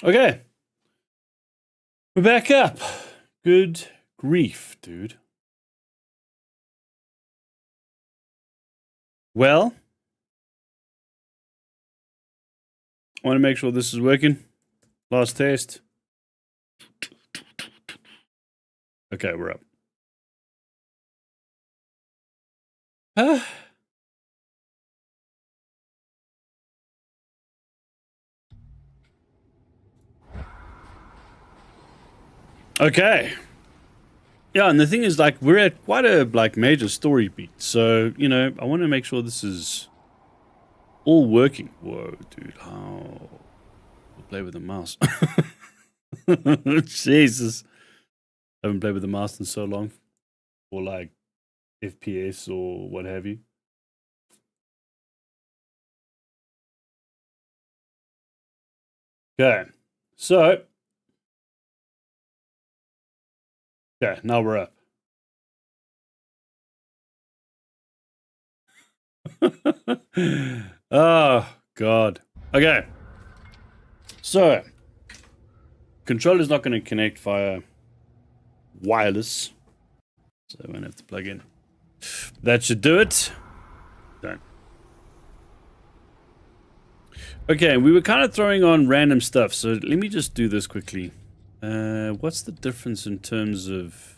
Okay. We're back up. Good grief, dude. Well, I want to make sure this is working. Last test. Okay, we're up. Okay. Yeah, and the thing is, like, we're at quite a major story beat. So, you know, I want to make sure this is all working. Whoa, dude. How? We'll play with the mouse. Jesus. I haven't played with the mouse in so long. Or like FPS or what have you. Okay. So. Okay, now we're up. Oh, God. Okay. So, controller's not going to connect via wireless. So I won't have to plug in. That should do it. Done. Okay, we were kind of throwing on random stuff. So let me just do this quickly. What's the difference in terms of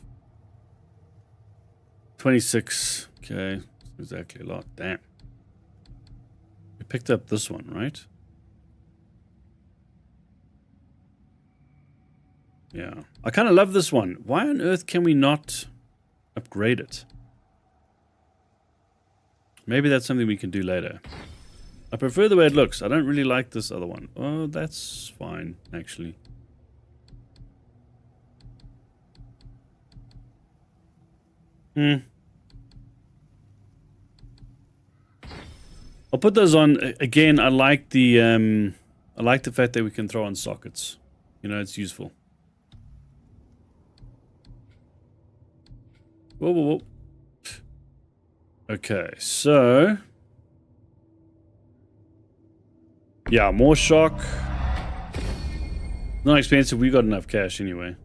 26? Okay, exactly a lot. Damn. We picked up this one, right? Yeah. I kind of love this one. Why on earth can we not upgrade it? Maybe that's something we can do later. I prefer the way it looks. I don't really like this other one. Oh, that's fine, actually. I'll put those on again. I like the fact that we can throw on sockets. You know, it's useful. Whoa, whoa, whoa. Okay, so yeah, more shock. Not expensive. We got enough cash anyway.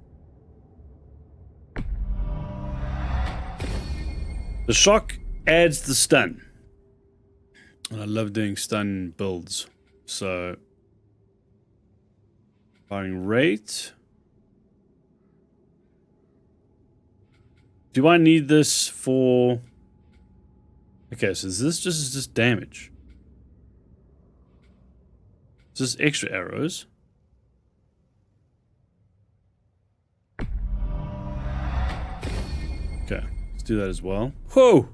The shock adds the stun. And I love doing stun builds. So, firing rate. Do I need this for... Okay, so this just damage. Is this extra arrows? Okay, let's do that as well. Whoa!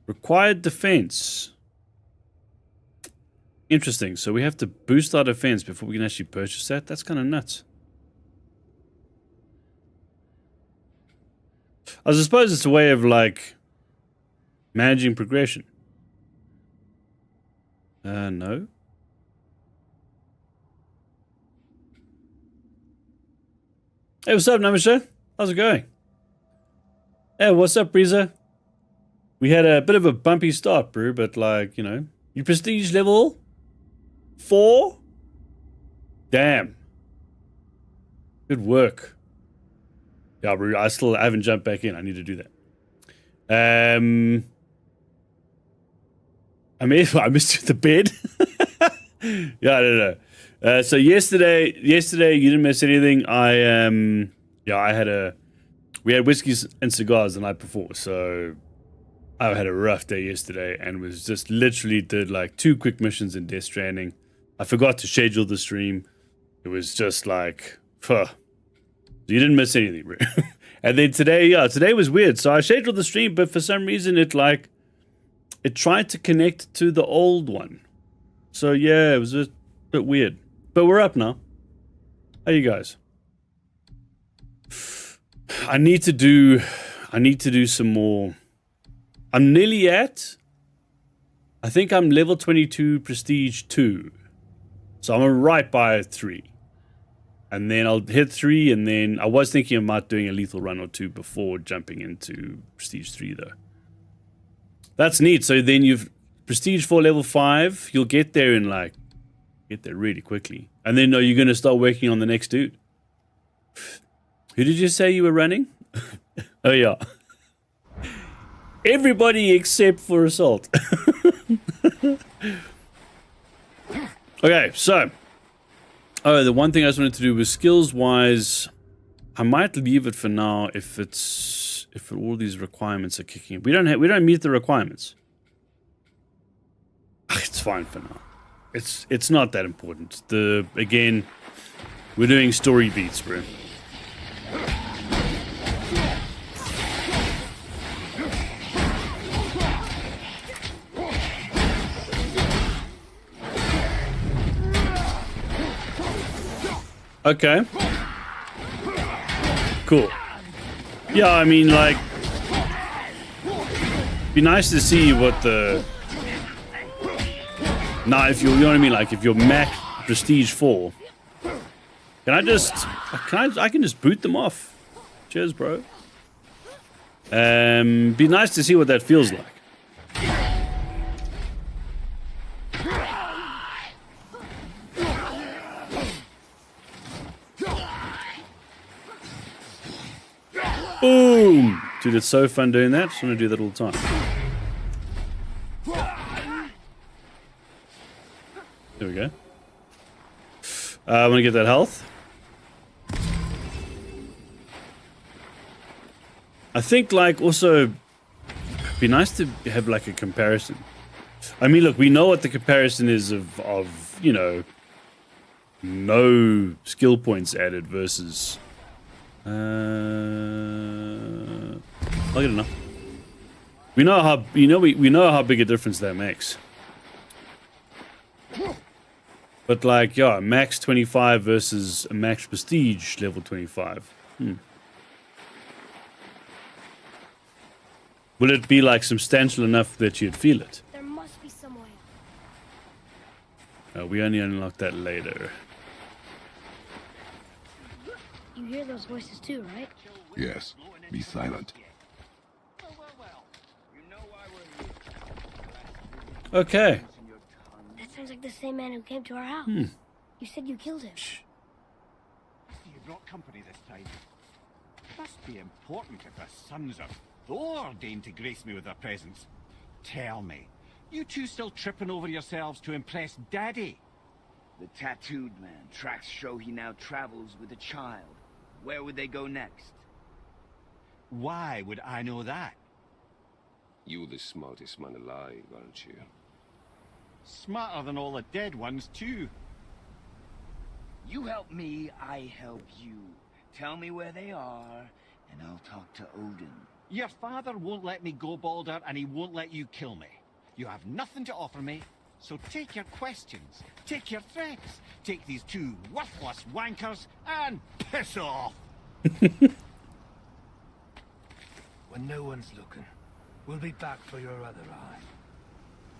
Required defense. Interesting. So we have to boost our defense before we can actually purchase that? That's kind of nuts. I suppose it's a way of, like, managing progression. No. Hey, what's up, Namisha? How's it going? Hey, what's up, Breezer? We had a bit of a bumpy start, bro, but, like, you know, you prestige level 4? Damn. Good work. Yeah, bro, I haven't jumped back in. I need to do that. I missed the bed. Yeah, I don't know. So yesterday you didn't miss anything. We had whiskeys and cigars the night before, so I had a rough day yesterday and was just literally did like 2 quick missions in Death Stranding. I forgot to schedule the stream. It was just like, you didn't miss anything, bro. And then today was weird. So I scheduled the stream, but for some reason it tried to connect to the old one. So yeah, it was a bit weird. But we're up now. How you guys? I need to do some more. I'm nearly at, I think I'm level 22 prestige 2. So I'm right by 3. And then I'll hit 3, and then I was thinking about doing a lethal run or 2 before jumping into prestige 3 though. That's neat. So then you've prestige 4 level 5, you'll get there in like, Get there really quickly. And then you're going to start working on the next dude. Who did you say you were running? Oh, yeah. Everybody except for Assault. Okay, so. Oh, the one thing I just wanted to do was skills-wise. I might leave it for now if all these requirements are kicking in. We don't meet the requirements. It's fine for now. It's not that important. Again, we're doing story beats, bro. Okay. Cool. Yeah, I mean, like, be nice to see what the. Now, if you know what I mean, like, if you're Mac Prestige 4, can I can just boot them off. Cheers, bro. Be nice to see what that feels like. Boom! Dude, it's so fun doing that. Just want to do that all the time. There we go. I want to get that health. I think, like, also, be nice to have, like, a comparison. I mean, look, we know what the comparison is of you know, no skill points added versus... I'll get enough. We know how we know how big a difference that makes. But like, yeah, max 25 versus a max prestige level 25. Will it be like substantial enough that you'd feel it? There must be some way. We only unlock that later. You hear those voices too, right? Yes. Be silent. Okay. That sounds like the same man who came to our house. You said you killed him. You brought company this time. Must be important if the sons of Thor deign to grace me with their presence. Tell me, you two still tripping over yourselves to impress Daddy? The tattooed man. Tracks show he now travels with a child. Where would they go next? Why would I know that? You're the smartest man alive, aren't you? Smarter than all the dead ones, too. You help me, I help you. Tell me where they are, and I'll talk to Odin. Your father won't let me go, Balder, and he won't let you kill me. You have nothing to offer me, so take your questions, take your threats, take these two worthless wankers, and piss off! When no one's looking, we'll be back for your other eye.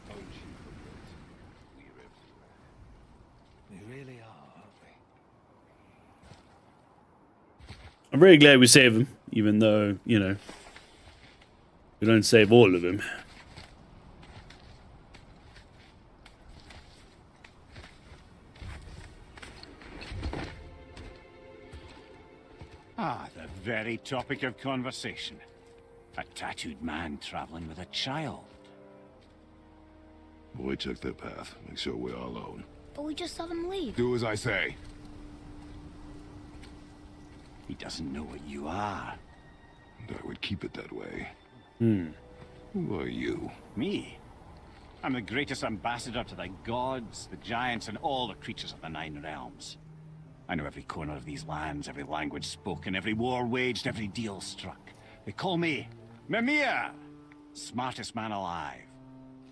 Don't you forget. We're everywhere. We really are, aren't we? I'm very glad we saved him, even though, you know, we don't save all of him. Ah, the very topic of conversation. A tattooed man traveling with a child. Boy, check their path. Make sure we're all alone. But we just saw them leave. Do as I say. He doesn't know what you are. And I would keep it that way. Hmm. Who are you? Me? I'm the greatest ambassador to the gods, the giants, and all the creatures of the Nine Realms. I know every corner of these lands, every language spoken, every war waged, every deal struck. They call me Mimir, smartest man alive.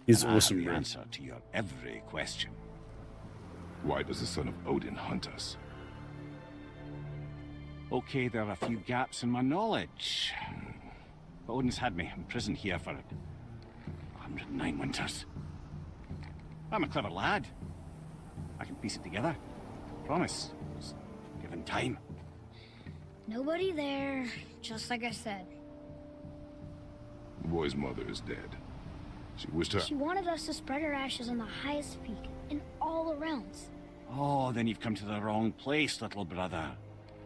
He's And I have awesome, the bro. answer to your every question. Why does the son of Odin hunt us? Okay, there are a few gaps in my knowledge. But Odin's had me imprisoned here for 109 winters. I'm a clever lad. I can piece it together. Promise. Just given time. Nobody there, just like I said. The boy's mother is dead. She wished her... She wanted us to spread her ashes on the highest peak in all the realms. Oh, then you've come to the wrong place, little brother.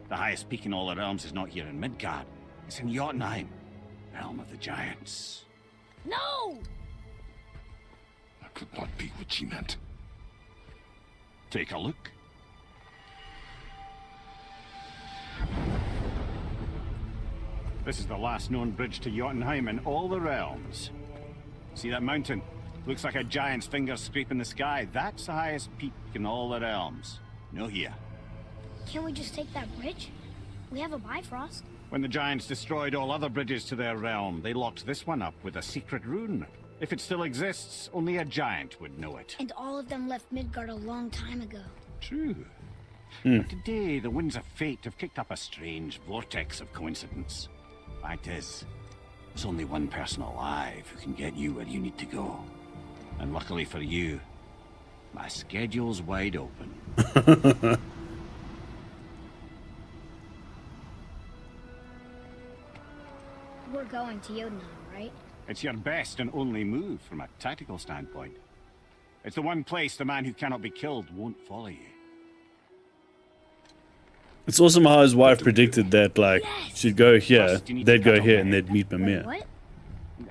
The highest peak in all the realms is not here in Midgard. It's in Jotunheim, realm of the giants. No! That could not be what she meant. Take a look. This is the last known bridge to Jotunheim in all the realms. See that mountain? Looks like a giant's finger scraping the sky. That's the highest peak in all the realms. No here. Can't we just take that bridge? We have a Bifrost. When the giants destroyed all other bridges to their realm, they locked this one up with a secret rune. If it still exists, only a giant would know it. And all of them left Midgard a long time ago. True. But today, the winds of fate have kicked up a strange vortex of coincidence. Fact is, there's only one person alive who can get you where you need to go. And luckily for you, my schedule's wide open. We're going to Jotunheim, right? It's your best and only move from a tactical standpoint. It's the one place the man who cannot be killed won't follow you. It's awesome how his wife predicted that, like, Yes! she'd go here, First, you need to they'd go cut here, off and my they'd meet Wait, Mimir. what?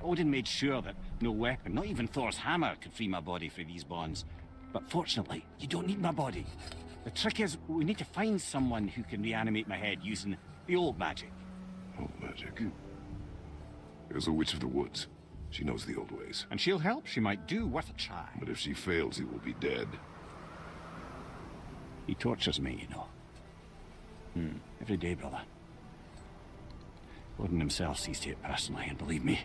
Odin made sure that no weapon, not even Thor's hammer, could free my body from these bonds. But fortunately, you don't need my body. The trick is, we need to find someone who can reanimate my head using the old magic. Old magic. There's a witch of the woods. She knows the old ways. And she'll help, she might do, worth a try. But if she fails, he will be dead. He tortures me, you know. Every day, brother. Odin himself sees to it personally, and believe me,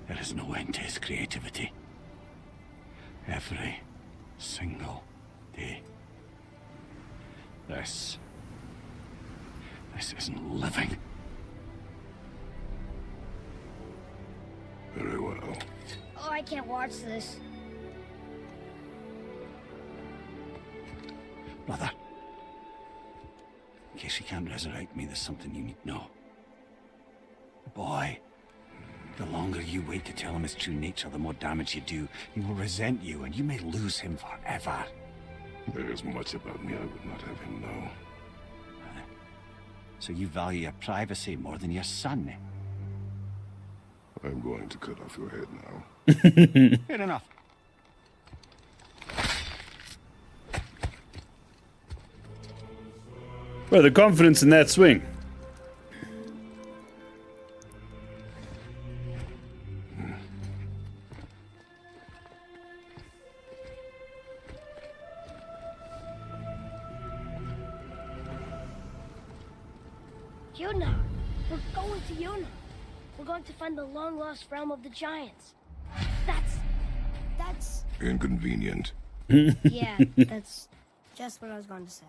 there is no end to his creativity. Every single day. This isn't living. Very well. Oh, I can't watch this. Brother, in case he can't resurrect me, there's something you need to know. The boy, the longer you wait to tell him his true nature, the more damage you do. He will resent you, and you may lose him forever. There is much about me I would not have him know. So you value your privacy more than your son, eh? I'm going to cut off your head now. Fair enough. Well, the confidence in that swing. Jotunheim. We're going to Jotunheim. We're going to find the long-lost realm of the giants. That's... Inconvenient. Yeah, that's just what I was going to say.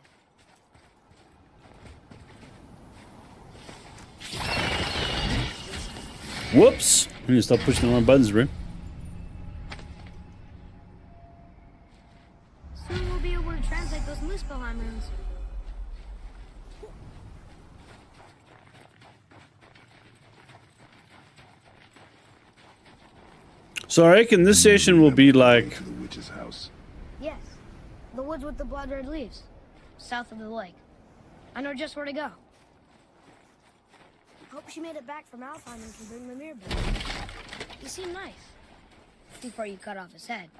Whoops! I need to stop pushing the wrong buttons, bro. Soon we'll be able to translate those Muspelheim runes. So I reckon this session will be like... To the witch's house. Yes, the woods with the blood-red leaves, south of the lake. I know just where to go. Hope she made it back from Alfheim and can bring Mimir back. You seem nice. Before you cut off his head.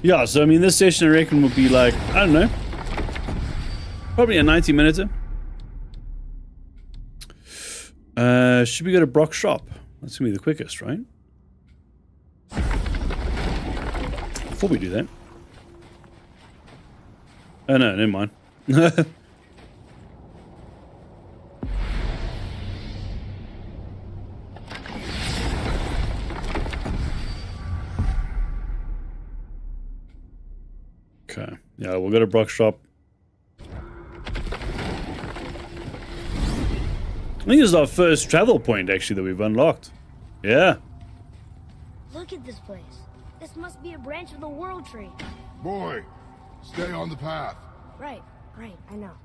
Yeah, so I mean, this session I reckon will be like, I don't know, probably a 90-minute. Should we go to Brock's shop? That's gonna be the quickest, right? Before we do that. Oh no, never mind. Okay. Yeah, we'll go to Brock's shop. I think this is our first travel point, actually, that we've unlocked. Yeah. Look at this place. This must be a branch of the World Tree. Boy, stay on the path. Right, I know.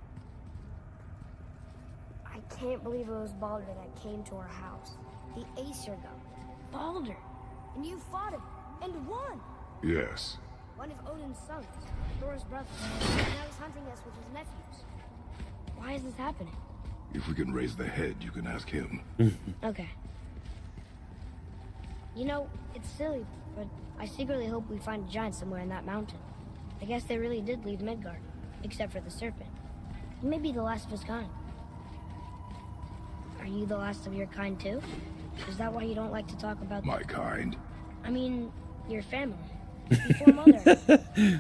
I can't believe it was Baldur that came to our house. The Aesir god. Baldur. And you fought him, and won! Yes. One of Odin's sons, Thor's brother. Now he's hunting us with his nephews. Why is this happening? If we can raise the head, you can ask him. Okay. You know, it's silly, but I secretly hope we find a giant somewhere in that mountain. I guess they really did leave Midgard, except for the serpent. He may be the last of his kind. Are you the last of your kind too? Is that why you don't like to talk about... My kind? I mean, your family. Before Mother.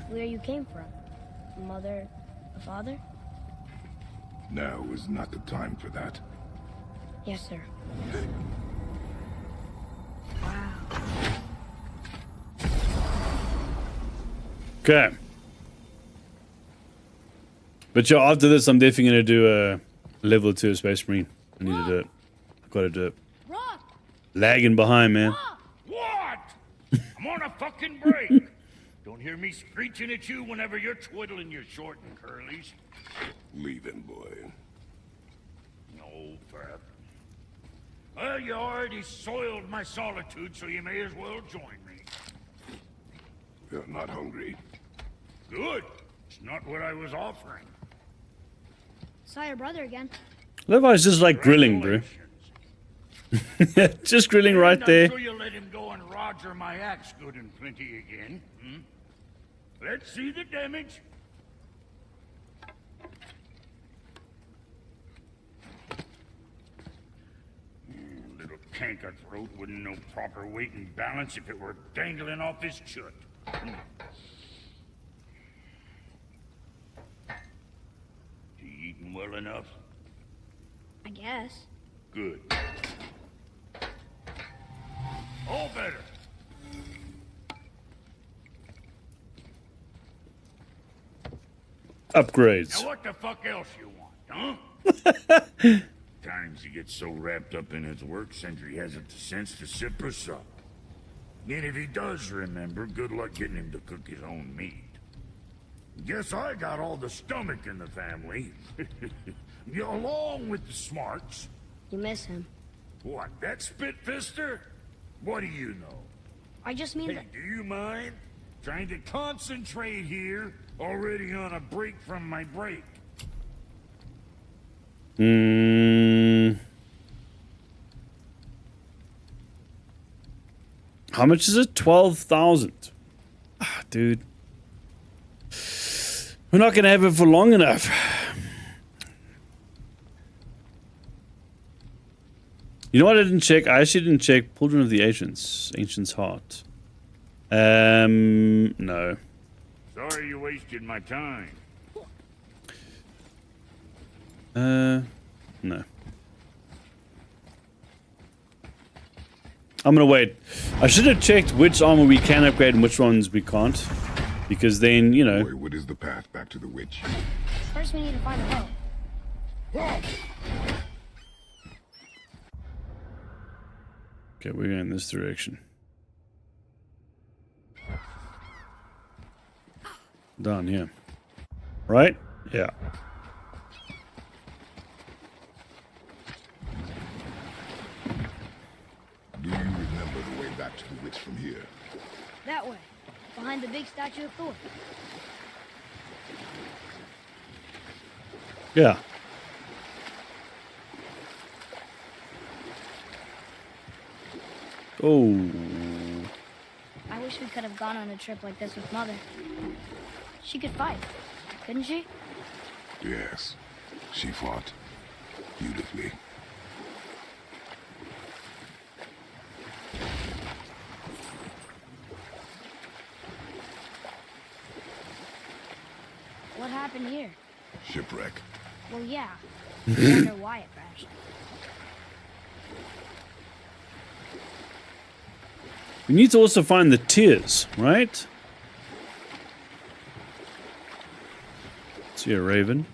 Where you came from. Mother, a father? Now is not the time for that. Yes, sir. Wow. Okay. But yeah, after this, I'm definitely going to do a level 2 of Space Marine. I need to do it. I've got to do it. Rock! Lagging behind, man. What? I'm on a fucking break. Don't hear me screeching at you whenever you're twiddling your short and curlies. Leave him, boy. No, Fab. Well, you already soiled my solitude, so you may as well join me. You're not hungry. Good. It's not what I was offering. Saw your brother again. Levi's just like grilling, bro. Just grilling right there. I'm sure you'll let him go and Roger my axe good and plenty again. Hmm? Let's see the damage. Little canker throat wouldn't know proper weight and balance if it were dangling off his chut. You eating well enough? I guess. Good. All better. Upgrades. Now what the fuck else you want, huh? Times he gets so wrapped up in his work, Sentry hasn't the sense to sip or sup. And if he does remember, good luck getting him to cook his own meat. Guess I got all the stomach in the family. Along with the smarts. You miss him. What, that spit-fister? What do you know? I just mean Hey, that... do you mind? Trying to concentrate here, already on a break from my break. How much is it? 12,000. Ah, dude. We're not gonna have it for long enough. You know what I didn't check? I actually didn't check Children of the Ancient's Heart. No. Sorry you wasted my time. No. I'm gonna wait. I should have checked which armor we can upgrade and which ones we can't. Because then, you know... Boy, what is the path back to the witch? First we need to find a boat. Okay, we're going in this direction. Down here. Right? Yeah. Do you remember the way back to the witch from here? That way. Behind the big statue of Thor. Yeah. Oh. I wish we could have gone on a trip like this with Mother. She could fight, couldn't she? Yes. She fought beautifully. What happened here? Shipwreck. Well, yeah. I wonder why it crashed. We need to also find the tears, right? See a raven.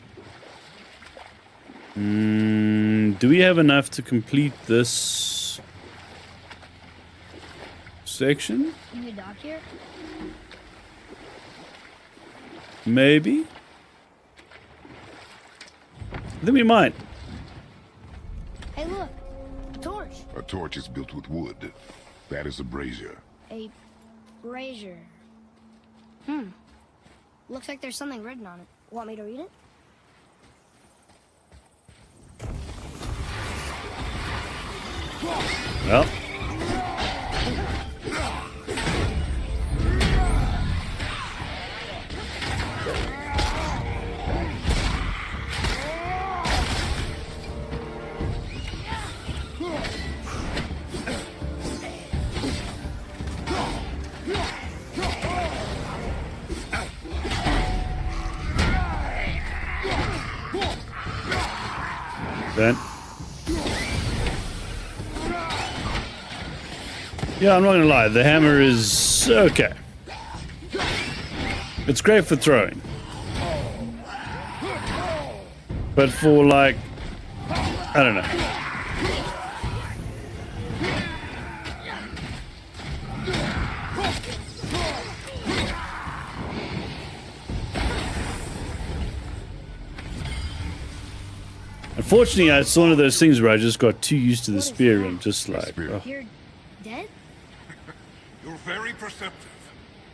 Do we have enough to complete this section? Can we dock here? Maybe. I think we might. Hey, look. A torch. A torch is built with wood. That is a brazier. A brazier. Looks like there's something written on it. Want me to read it? Well. Then. Yeah, I'm not gonna lie, the hammer is okay. It's great for throwing. But for like, I don't know. Unfortunately, it's one of those things where I just got too used to the spear and just like, oh. You're dead? You're very perceptive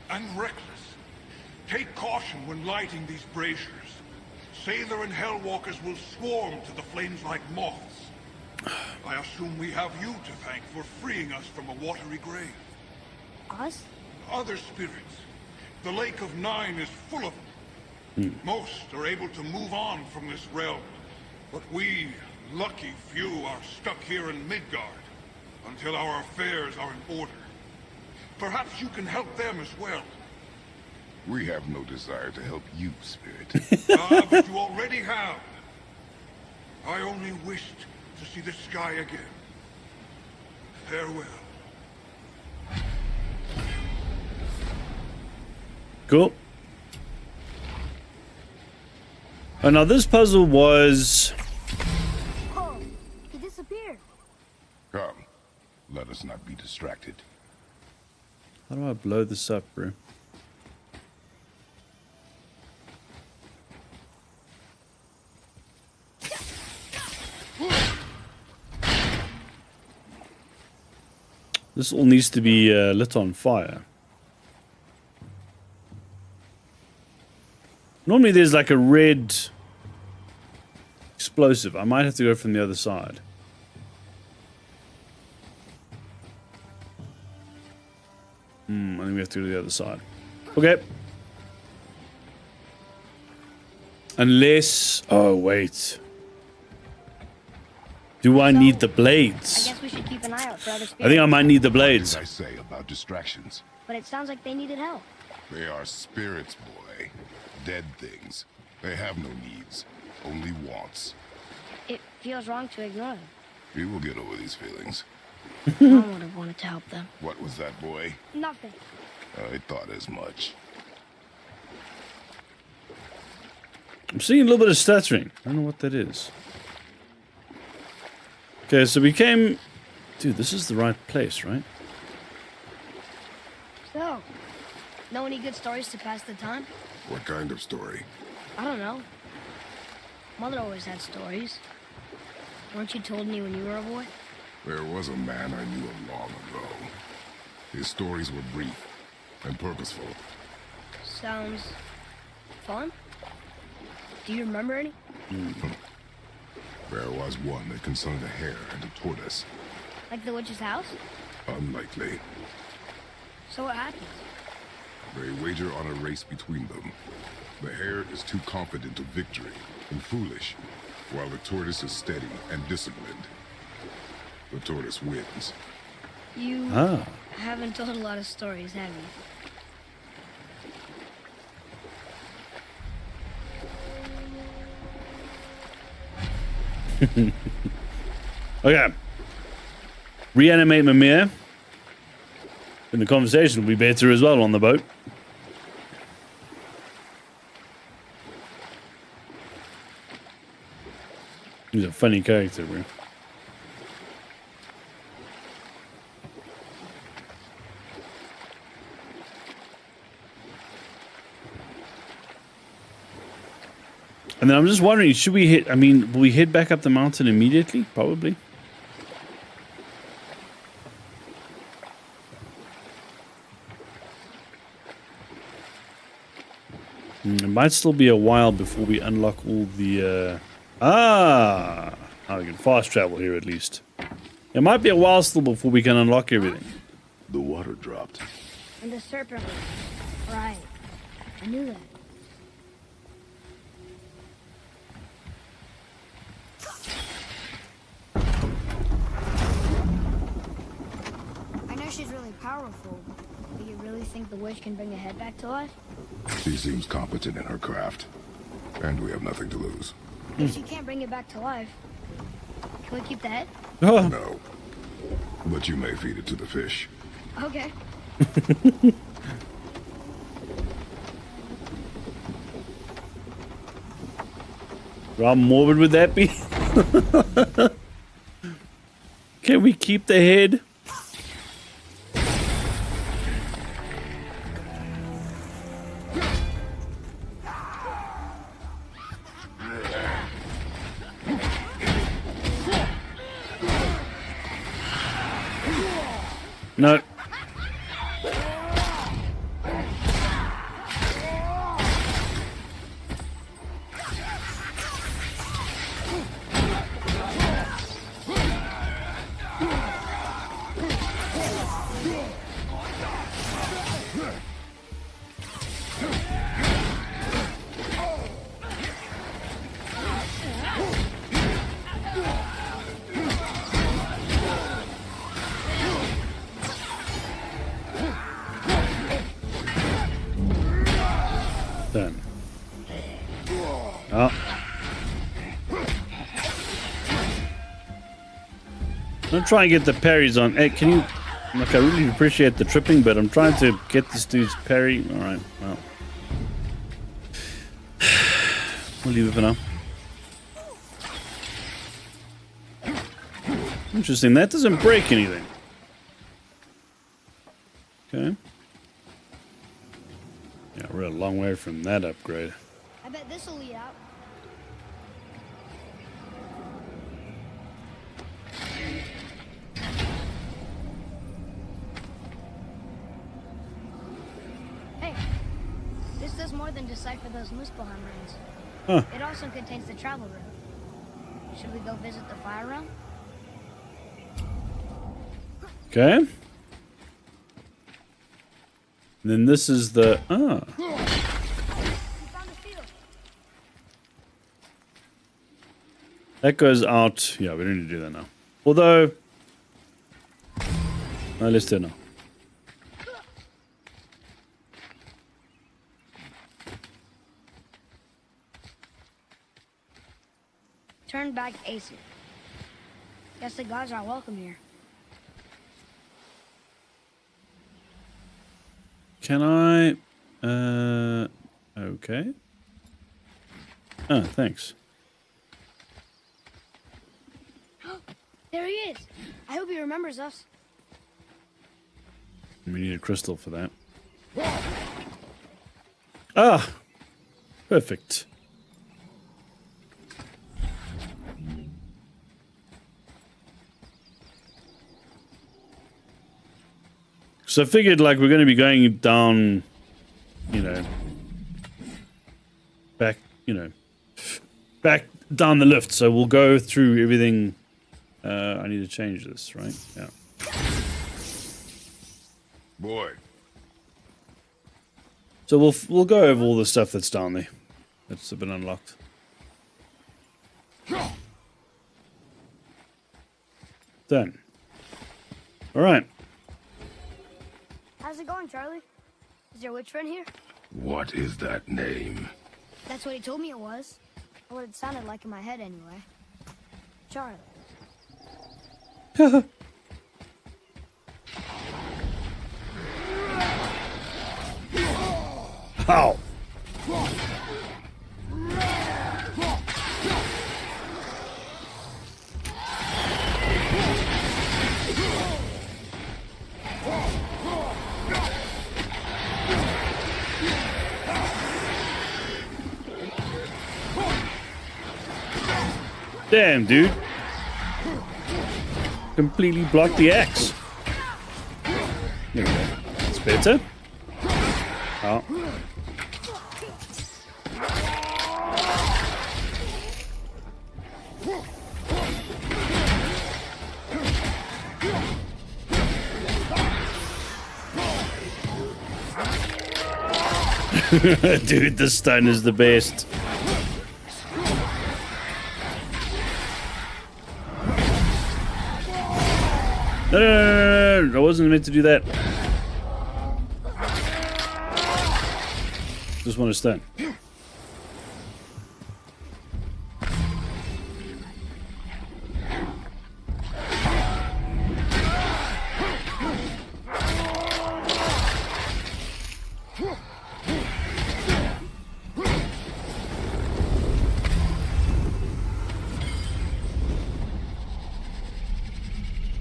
and reckless. Take caution when lighting these braziers. Sailor and Hellwalkers will swarm to the flames like moths. I assume we have you to thank for freeing us from a watery grave. Us? Other spirits. The Lake of Nine is full of them. Most are able to move on from this realm. But we, lucky few, are stuck here in Midgard until our affairs are in order. Perhaps you can help them as well. We have no desire to help you, Spirit. But you already have. I only wished to see the sky again. Farewell. Cool. Oh, now this puzzle was... Oh, he disappeared. Come, let us not be distracted. How do I blow this up, bro? This all needs to be lit on fire. Normally there's like a red explosive. I might have to go from the other side. I think we have to go to the other side. Okay. Unless... Oh, wait. Do I need the I blades? guess we should keep an eye out for other spirits. I think I might need the What blades. did I say about distractions? But it sounds like they needed help. They are spirits, boy. Dead things. They have no needs, only wants. It feels wrong to ignore them. We will get over these feelings. Mom would have wanted to help them. What was that, boy? Nothing. I thought as much. I'm seeing a little bit of stuttering. I don't know what that is. Okay, so we came... Dude, this is the right place, right? So, know any good stories to pass the time? What kind of story? I don't know. Mother always had stories. Weren't you told me when you were a boy? There was a man I knew long ago. His stories were brief and purposeful. Sounds fun. Do you remember any? There was one that concerned a hare and a tortoise. Like the witch's house? Unlikely. So what happened? They wager on a race between them. The hare is too confident of victory and foolish, while the tortoise is steady and disciplined. The tortoise wins. You Ah. haven't told a lot of stories, have you? Okay. Reanimate Mimir. And the conversation will be better as well on the boat. He's a funny character, bro. And then I'm just wondering, should we hit... I mean, will we head back up the mountain immediately? Probably. It might still be a while before we unlock all the... now we can fast travel here at least. It might be a while still before we can unlock everything. The water dropped. And the serpent. Right. I knew that. I know she's really powerful. Do you really think the witch can bring a head back to life? She seems competent in her craft. And we have nothing to lose. If she can't bring it back to life, can we keep the head? No. But you may feed it to the fish. Okay. How morbid would that be? Can we keep the head? No. Done. Oh. I'm trying to get the parries on. Hey, can you... Look, I really appreciate the tripping, but I'm trying to get this dude's parry. Alright, well. We'll leave it for now. Interesting, that doesn't break anything. Okay. Yeah, we're a long way from that upgrade. I bet this'll lead out. Hey, this does more than decipher those Muspelheim runes. Huh. It also contains the travel route. Should we go visit the fire realm? Okay. And then this is the... We found a field. That goes out... Yeah, we don't need to do that now. Although... No, let's do it now. Turn back Aesir. Guess the gods are welcome here. Can I... Okay. Ah, thanks. There he is. I hope he remembers us. We need a crystal for that. Ah! Perfect. So I figured, like, we're going to be going down, you know, back down the lift. So we'll go through everything. I need to change this, right? Yeah. Boy. So we'll go over all the stuff that's down there. That's been unlocked. Done. All right. How's it going, Charlie? Is your witch friend here? What is that name? That's what he told me it was. Or what it sounded like in my head, anyway. Charlie. Ow! Damn, dude. Completely blocked the axe. There we go. That's better. Oh. Dude, this stone is the best. No, I wasn't meant to do that. Just want a stone.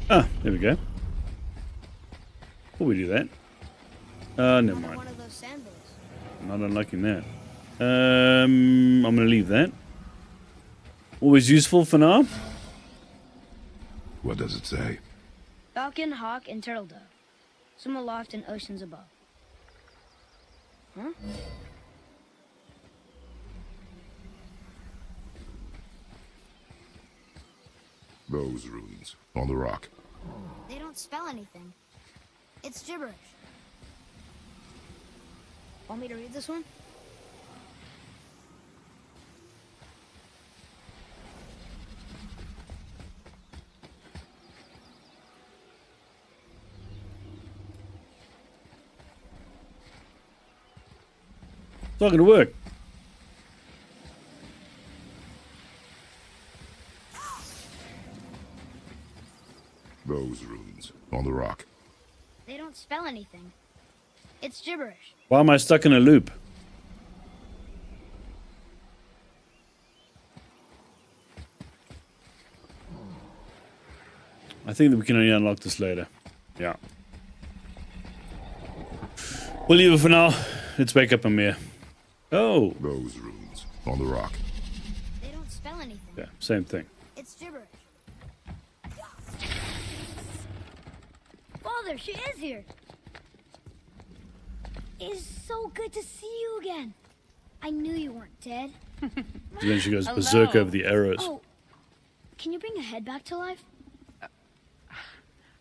Ah, there we go. Before we do that. Never mind. One of those sandals. Not unliking that. I'm gonna leave that. Always useful for now. What does it say? Falcon, hawk, and turtle dove. Swim aloft in oceans above. Huh? Those runes on the rock. They don't spell anything. It's gibberish. Want me to read this one? It's not gonna work. Those runes on the rock. They don't spell anything. It's gibberish. Why am I stuck in a loop? I think that we can only unlock this later. Yeah. We'll leave it for now. Let's wake up Mimir. Oh. Those runes on the rock. They don't spell anything. Yeah, same thing. It's gibberish. Father, she is here. It is so good to see you again. I knew you weren't dead. So then she goes berserk over the arrows. Oh, can you bring a head back to life?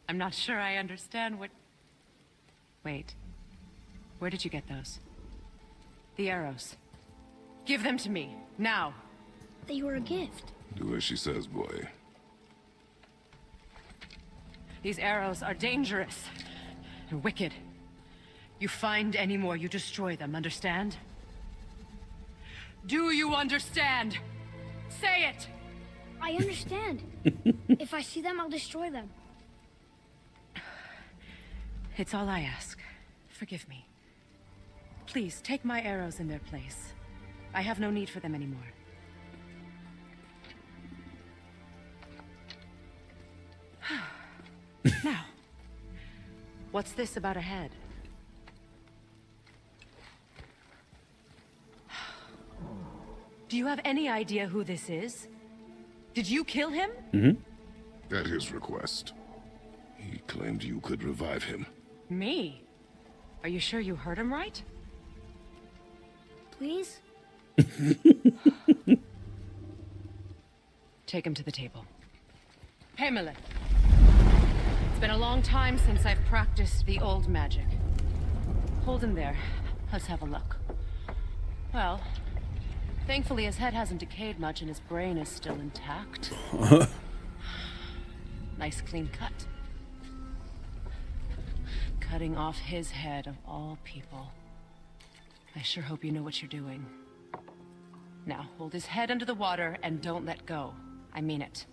I'm not sure I understand what... Wait. Where did you get those? The arrows. Give them to me, now. They were a gift. Do as she says, boy. These arrows are dangerous and wicked. You find any more, you destroy them, understand? Do you understand? Say it! I understand. If I see them, I'll destroy them. It's all I ask. Forgive me. Please, take my arrows in their place. I have no need for them anymore. Now, what's this about a head? Do you have any idea who this is? Did you kill him? At his request. He claimed you could revive him. Me? Are you sure you heard him right? Please? Take him to the table. Pamela. It's been a long time since I've practiced the old magic. Hold him there. Let's have a look. Well, thankfully his head hasn't decayed much and his brain is still intact. Nice clean cut. Cutting off his head of all people. I sure hope you know what you're doing. Now, hold his head under the water and don't let go. I mean it.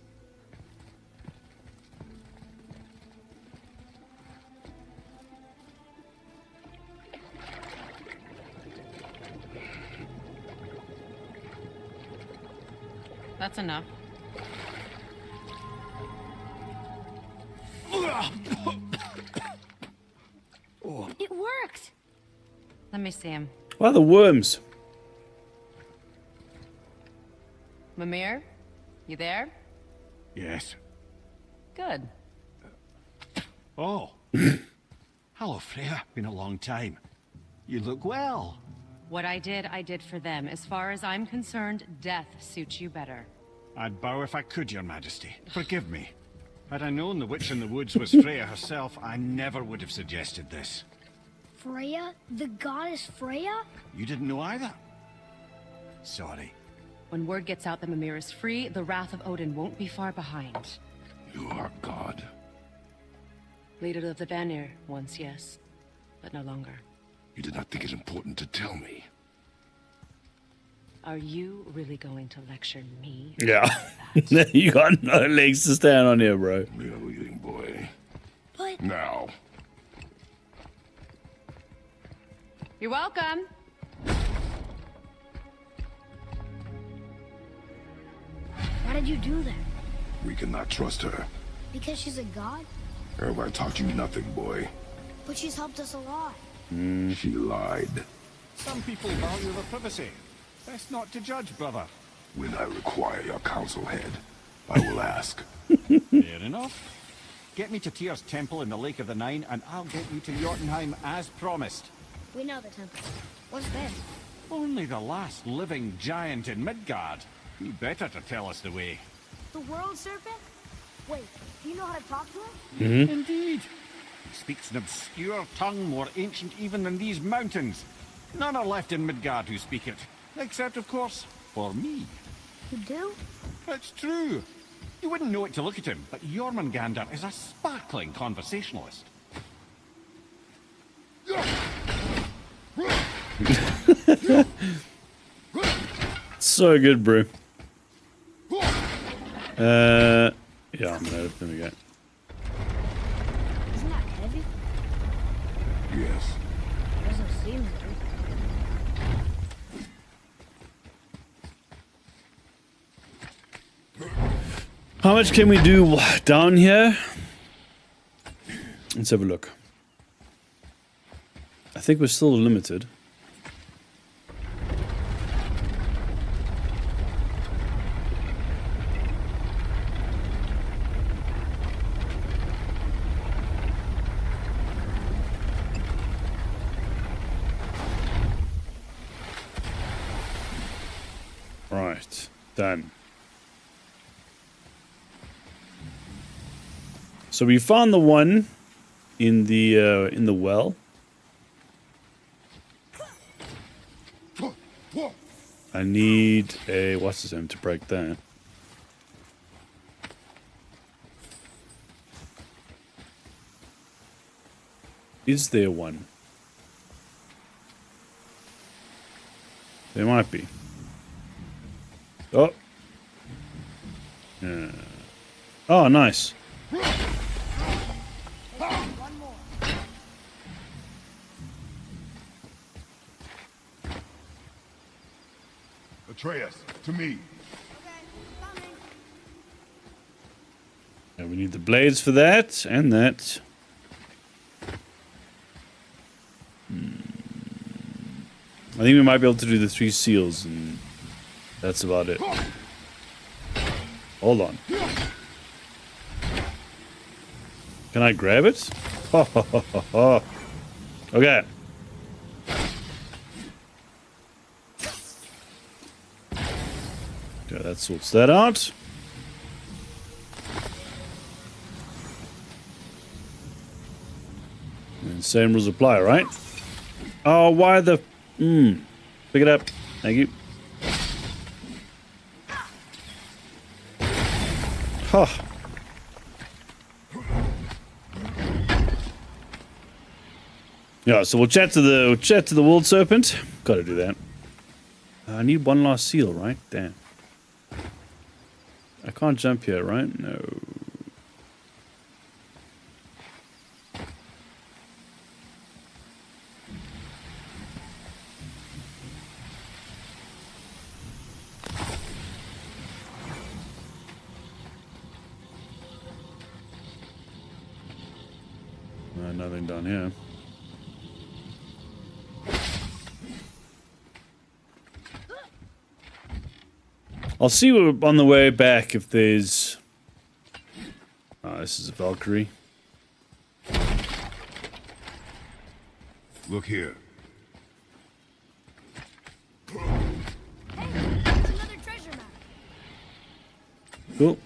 That's enough. It worked! Let me see him. Why the worms? Mimir? You there? Yes. Good. Oh. Hello, Freya. Been a long time. You look well. What I did for them. As far as I'm concerned, death suits you better. I'd bow if I could, Your Majesty. Forgive me. Had I known the witch in the woods was Freya herself, I never would have suggested this. Freya? The goddess Freya? You didn't know either? Sorry. When word gets out that Mimir is free, the wrath of Odin won't be far behind. You are God. Leader of the Vanir, once yes, but no longer. You did not think it important to tell me. Are you really going to lecture me? Yeah. You got no legs to stand on here, bro. We are leading, boy. But Now. You're welcome. why did you do that? We cannot trust her. Because she's a god? Everybody taught you nothing, boy. But she's helped us a lot. She lied. Some people value their privacy. Best not to judge, brother. When I require your council head, I will ask. Fair enough. Get me to Tyr's temple in the Lake of the Nine, and I'll get you to Jotunheim as promised. We know the temple. What's there? Only the last living giant in Midgard. Be better to tell us the way. The world serpent? Wait, do you know how to talk to him? Indeed. He speaks an obscure tongue more ancient even than these mountains. None are left in Midgard who speak it. Except, of course, for me. You do? It's true. You wouldn't know it to look at him, but Jormungandr is a sparkling conversationalist. So good, bro. Yeah, I'm gonna open again. Isn't that heavy? Yes. Doesn't seem right. How much can we do down here? Let's have a look. I think we're still limited. Right, done. So we found the one in the well. I need a what's his name to break that. Is there one? There might be. Oh. Yeah. Oh, nice. One more. Atreus, to me. Okay, coming. And we need the blades for that and that. I think we might be able to do the 3 seals, and that's about it. Hold on. Can I grab it? Okay. Okay, that sorts that out. And same rules apply, right? Oh, why the... Pick it up. Thank you. Huh. Yeah, so we'll chat to the world serpent. Gotta do that. I need one last seal, right? Damn. I can't jump here, right? No. Nothing down here. I'll see on the way back if there's... Oh, this is a Valkyrie. Look here. Hey, it's another treasure map. Cool.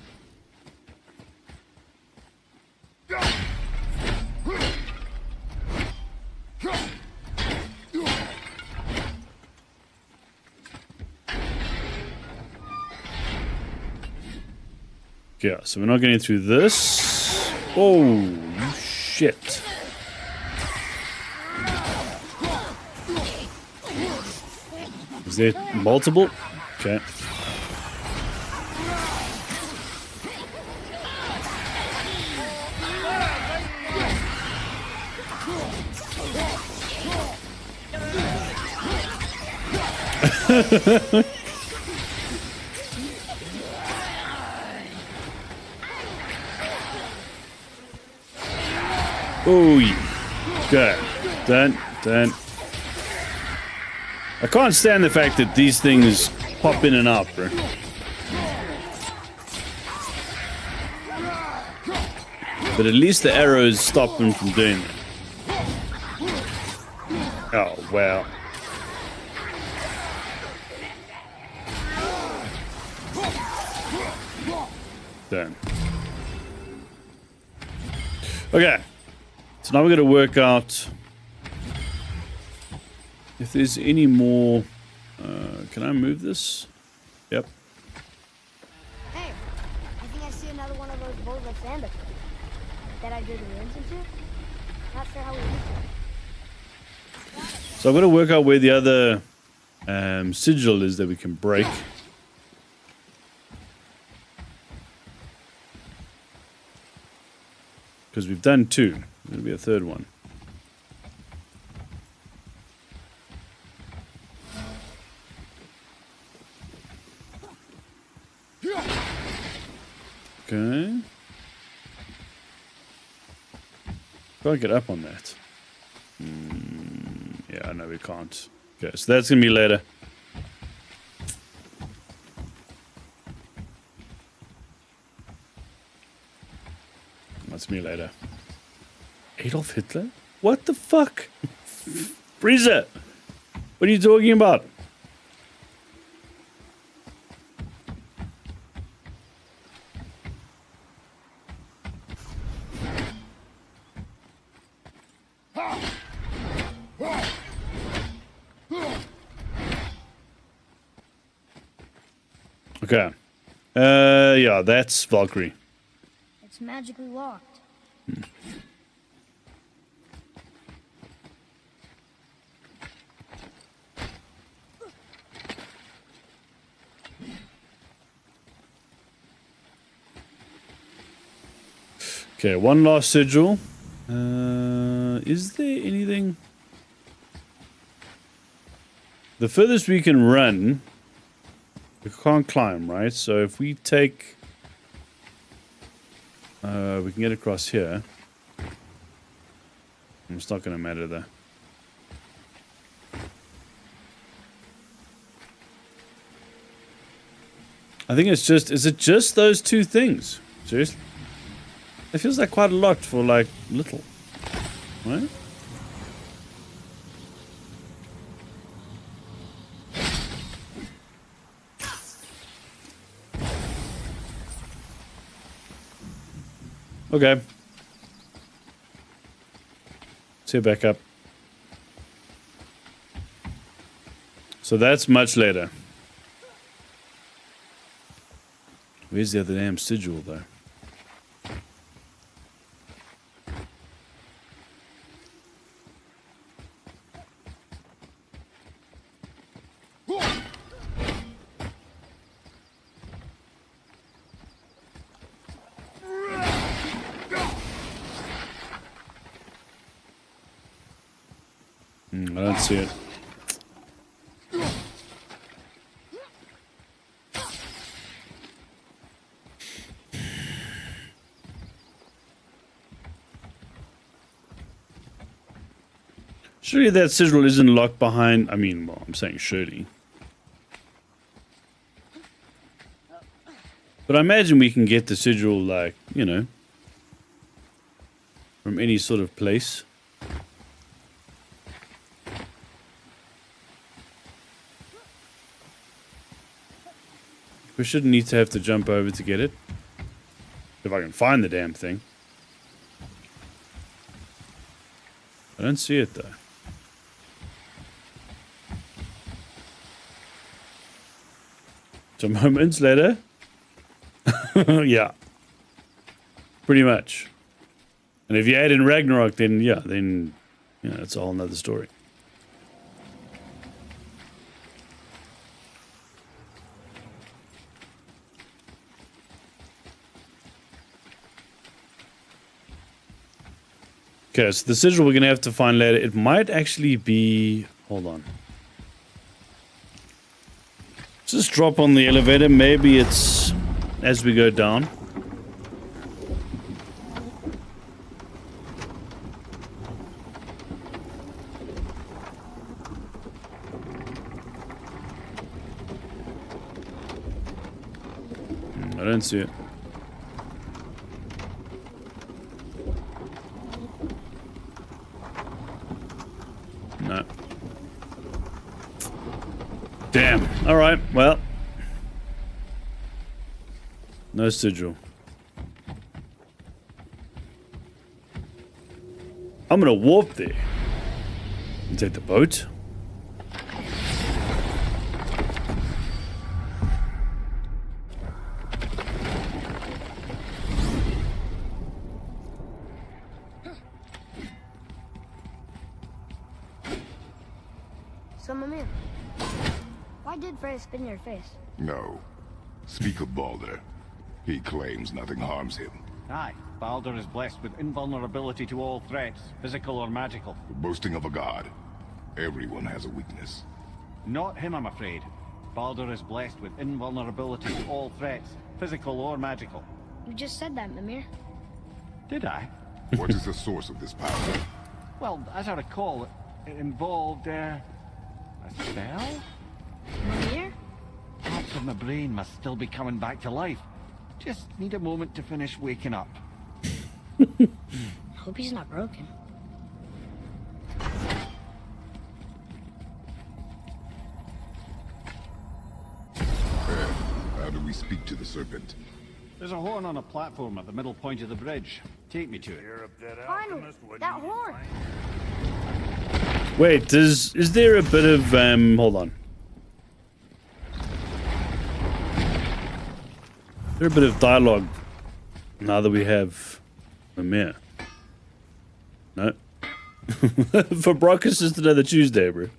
Yeah, so we're not getting through this. Oh, shit. Is there multiple? Okay. Oh, yeah. Good. Done. I can't stand the fact that these things pop in and out, bro. But at least the arrows stop them from doing that. Oh, wow. Done. Okay. So now we're going to work out if there's any more. Can I move this? Yep. Hey, I think I see another one of those bowls of sand up there. That I drew the runes into? Not sure how we used it. So I'm going to work out where the other sigil is that we can break. Because we've done two. There'll be a third one. Okay. Can't get up on that. Yeah, no, we can't. Okay, so that's going to be later. That's me later. Adolf Hitler? What the fuck? Frieza! What are you talking about? Okay. Yeah, that's Valkyrie. It's magically locked. Okay, one last sigil. Is there anything? The furthest we can run, we can't climb, right? So if we take... we can get across here. It's not going to matter though. I think it's just... Is it just those two things? Seriously? It feels like quite a lot for like little. Right? Okay. Let's head back up. So that's much later. Where's the other damn sigil though? I don't see it. Surely that sigil isn't locked behind... I mean, well, I'm saying surely. But I imagine we can get the sigil, like, you know, from any sort of place. We shouldn't need to have to jump over to get it. If I can find the damn thing. I don't see it though. Some moments later. Yeah. Pretty much. And if you add in Ragnarok, then yeah, then it's a whole nother story. Okay, so the sigil we're gonna have to find later. It might actually be. Hold on. Just drop on the elevator. Maybe it's as we go down. I don't see it. No. Damn. Alright, well. No sigil. I'm gonna warp there. And take the boat. So, Mimir, why did Freya spit in your face? No. Speak of Balder. He claims nothing harms him. Aye, Baldur is blessed with invulnerability to all threats, physical or magical. Boasting of a god. Everyone has a weakness. Not him, I'm afraid. Baldur is blessed with invulnerability to all threats, physical or magical. You just said that, Mimir. Did I? What is the source of this power? Well, as I recall, it involved, a spell? Mimir? Parts of my brain must still be coming back to life. Just need a moment to finish waking up. Hope he's not broken. How do we speak to the serpent? There's a horn on a platform at the middle point of the bridge. Take me to it. Finally, that horn! Wait, is there a bit of hold on. Is there a bit of dialogue now that we have Mimir? No. For Brock, it's just another Tuesday, bro.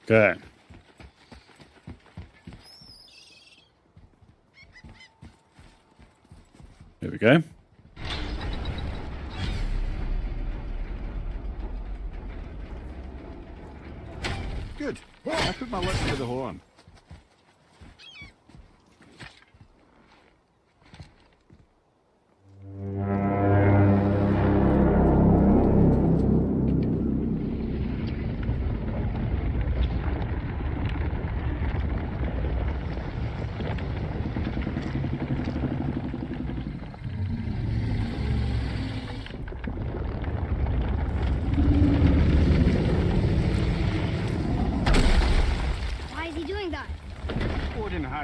Okay. There we go. Good. I put my lips to the horn.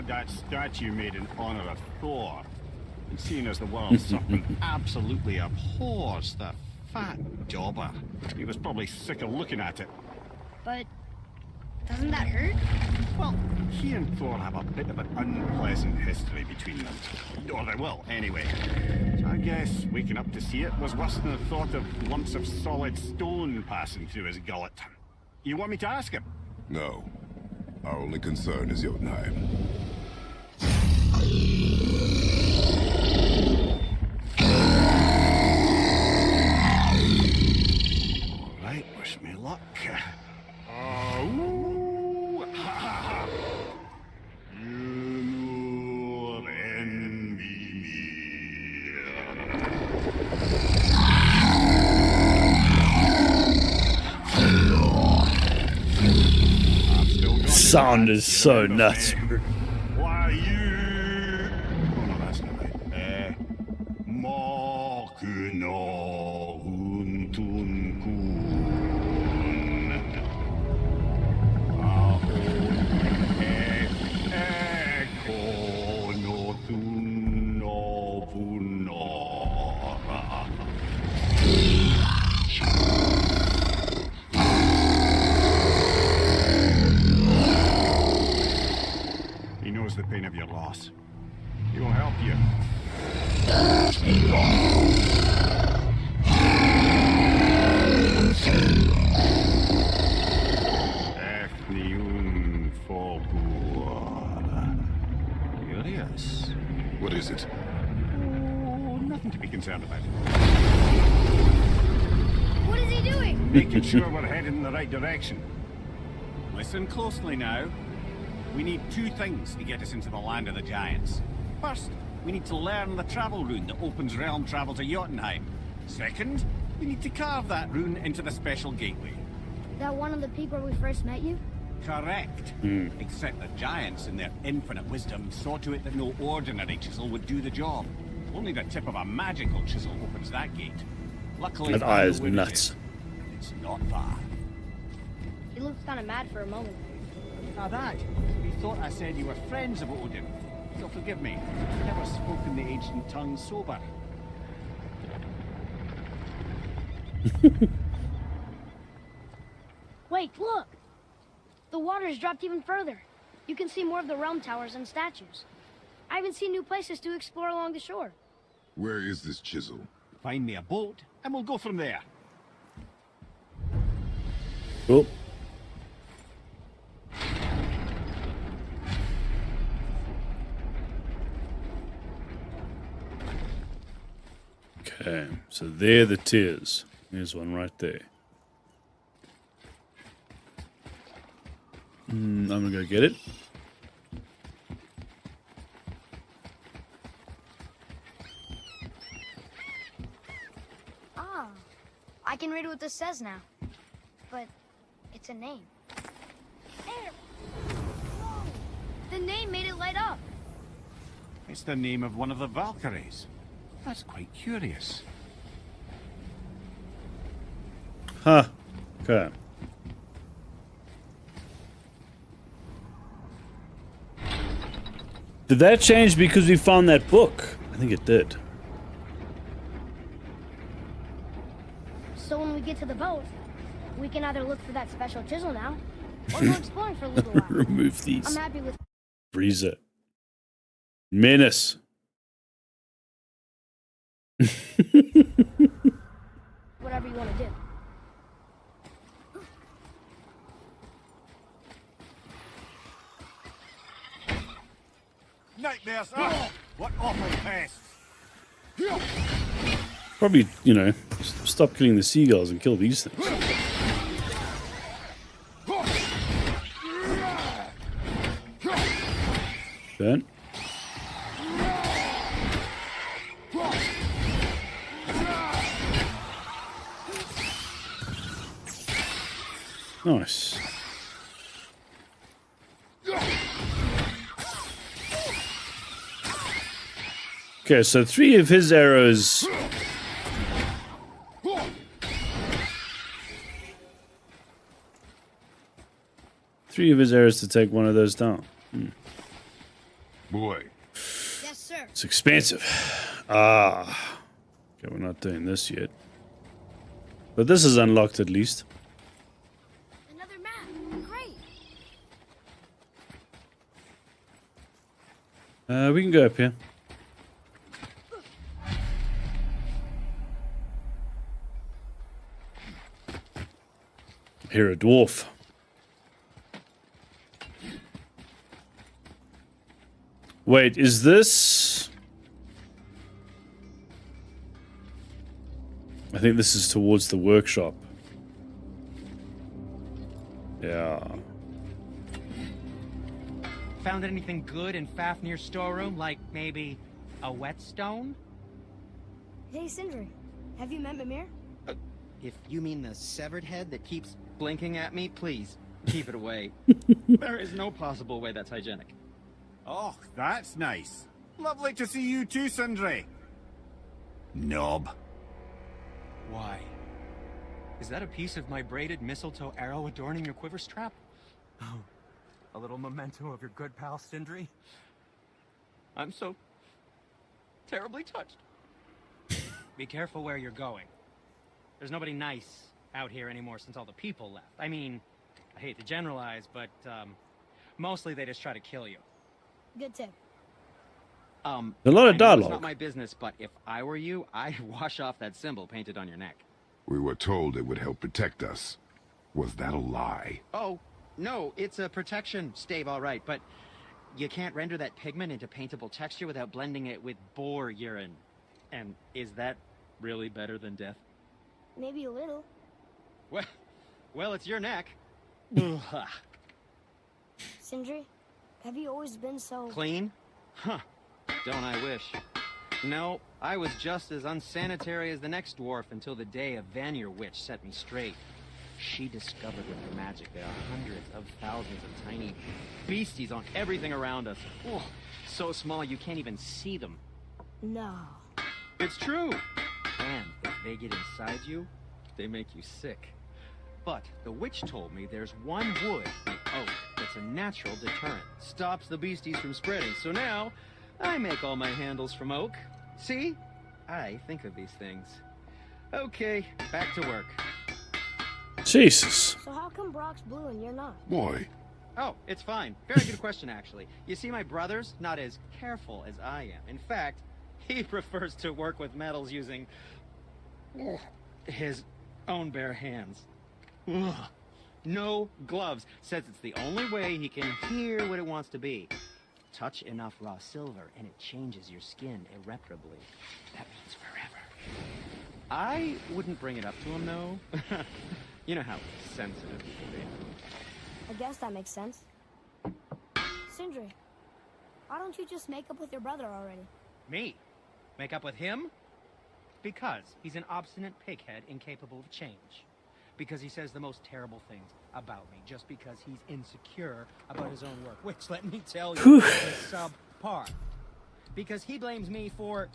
That statue made in honor of Thor. And seeing as the world serpent absolutely abhors the fat jobber, he was probably sick of looking at it. But doesn't that hurt? Well, he and Thor have a bit of an unpleasant history between them. Or they will, anyway. So I guess waking up to see it was worse than the thought of lumps of solid stone passing through his gullet. You want me to ask him? No. Our only concern is Jotunheim. Alright, wish me luck. Sound is so nuts. Why you? Oh no, that's not right. Makuna untun kun. Eko no tun no punora. making sure we're headed in the right direction. Listen closely now. We need two things to get us into the land of the giants. First, we need to learn the travel rune that opens realm travel to Jotunheim. Second, we need to carve that rune into the special gateway. That one on the peak where we first met you? Correct. Except the giants, in their infinite wisdom, saw to it that no ordinary chisel would do the job. Only the tip of a magical chisel opens that gate. Luckily, That eye is nuts. It's not far. He looked kind of mad for a moment. Now that, we thought I said you were friends of Odin. So forgive me, I've never spoken the ancient tongue sober. Wait, look! The water's dropped even further. You can see more of the realm towers and statues. I even see new places to explore along the shore. Where is this chisel? Find me a boat, and we'll go from there. Cool. Okay, so there the tears. There's one right there. I'm gonna go get it. Ah, I can read what this says now. But it's a name. There! Whoa! The name made it light up. It's the name of one of the Valkyries. That's quite curious. Huh. Okay. Did that change because we found that book? I think it did. So when we get to the boat, we can either look for that special chisel now, or go exploring for a little while. Remove these. I'm happy with Freezer. Menace. whatever you want to do. Nightmares! Oh, what awful pests! Probably, you know, stop killing the seagulls and kill these things. Burn. Nice. Okay, so 3 of his arrows. Three of his arrows to take one of those down. Boy, Yes, sir. It's expensive. Ah. Okay, we're not doing this yet. But this is unlocked at least. Another map. Great. We can go up here. Here, a dwarf. Wait, is this... I think this is towards the workshop. Yeah. Found anything good in Fafnir's storeroom? Like maybe a whetstone? Hey, Sindri. Have you met Mimir? If you mean the severed head that keeps blinking at me, please keep it away. There is no possible way that's hygienic. Oh, that's nice. Lovely to see you too, Sindri. Knob. Why? Is that a piece of my braided mistletoe arrow adorning your quiver strap? Oh, a little memento of your good pal Sindri? I'm so terribly touched. Be careful where you're going. There's nobody nice out here anymore since all the people left. I mean, I hate to generalize, but mostly they just try to kill you. Good tip. A lot of I know it's dialogue. not my business, but if I were you, I'd wash off that symbol painted on your neck. we were told it would help protect us. Was that a lie? Oh, no, it's a protection stave, all right, but you can't render that pigment into paintable texture without blending it with boar urine. And is that really better than death? Maybe a little. Well, it's your neck. Sindri, have you always been so... Clean? Huh. Don't I wish. No, I was just as unsanitary as the next dwarf until the day a Vanir witch set me straight. She discovered with her magic there are hundreds of thousands of tiny beasties on everything around us. Oh, so small you can't even see them. No. It's true. And if they get inside you, they make you sick. But the witch told me there's one wood, the oak, that's a natural deterrent. Stops the beasties from spreading. So now, I make all my handles from oak. See? I think of these things. Okay, back to work. Jesus. So how come Brock's blue and you're not? Why? Oh, it's fine. Very good question, actually. You see, my brother's not as careful as I am. In fact, he prefers to work with metals using his own bare hands. Ugh. No gloves. Says it's the only way he can hear what it wants to be. Touch enough raw silver and it changes your skin irreparably. That means forever. I wouldn't bring it up to him, though. You know how sensitive he can be. I guess that makes sense. Sindri, why don't you just make up with your brother already? Me? Make up with him? Because he's an obstinate pighead incapable of change. Because he says the most terrible things about me just because he's insecure about his own work. Which, let me tell you, is subpar. Because he blames me for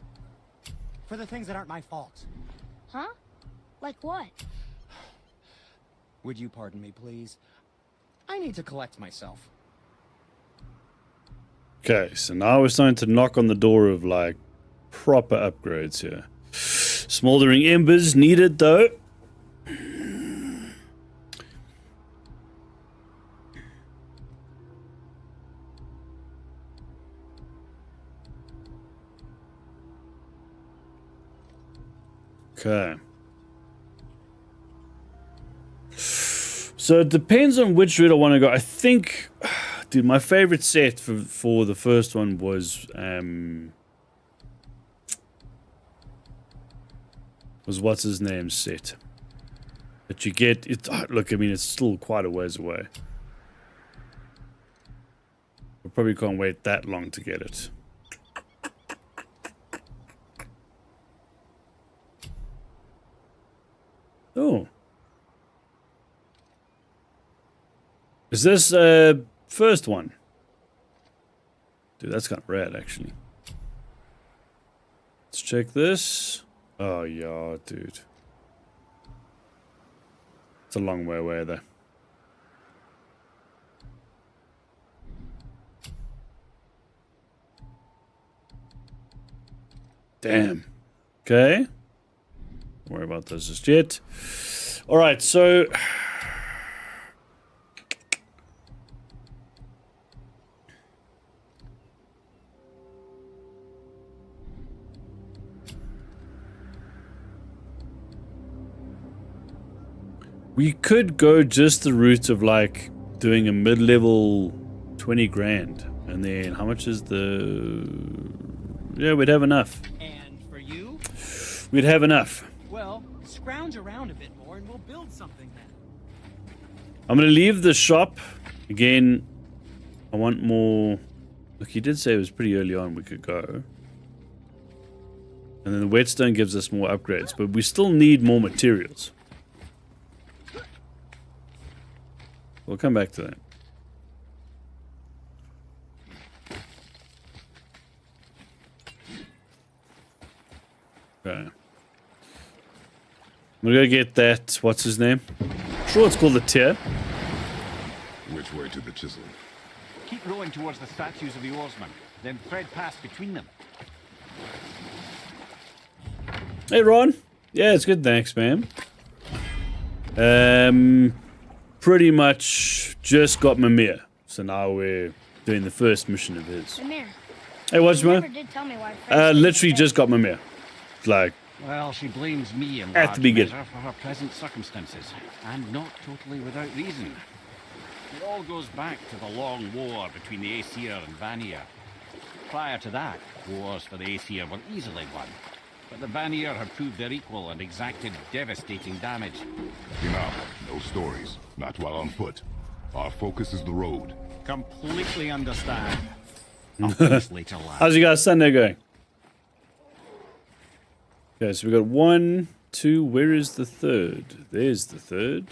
the things that aren't my fault. Huh? Like what? Would you pardon me, please? I need to collect myself. Okay, so now we're starting to knock on the door of like proper upgrades here. Smoldering embers needed though. Okay. So it depends on which route I want to go. I think, dude, my favorite set for the first one was what's his name set. But you get it. Look, I mean, it's still quite a ways away. I probably can't wait that long to get it. Oh. Is this first one? Dude, that's kind of rad, actually. Let's check this. Oh, yeah, dude. It's a long way away, though. Damn. Okay. Don't worry about those just yet. Alright, so... we could go just the route of like doing a mid-level 20 grand. And then how much is the... yeah, we'd have enough. And for you? We'd have enough. Well, scrounge around a bit more and we'll build something then. I'm going to leave the shop. Again, I want more... look, he did say it was pretty early on we could go. And then the whetstone gives us more upgrades. But we still need more materials. We'll come back to that. Okay. I'm gonna go get that. What's his name? I'm sure it's called the tier. Which way to the chisel? Keep rowing towards the statues of the oarsmen, then thread past between them. Hey, Ron. Yeah, it's good. Thanks, man. Pretty much just got Mimir. So now we're doing the first mission of his. Mimir. Hey, what's You man? never did tell me why. Literally just got Mimir. Like, Well, she blames me in At large the beginning. measure for her present circumstances, and not totally without reason. It all goes back to the long war between the Aesir and Vanir. Prior to that, wars for the Aesir were easily won. but the Vanir have proved their equal and exacted devastating damage. Enough. No stories. Not while on foot. Our focus is the road. Completely understand. I'll finish later, lad. How's you guys' Sunday going? Okay, so we got 1, 2. Where is the third? There's the third.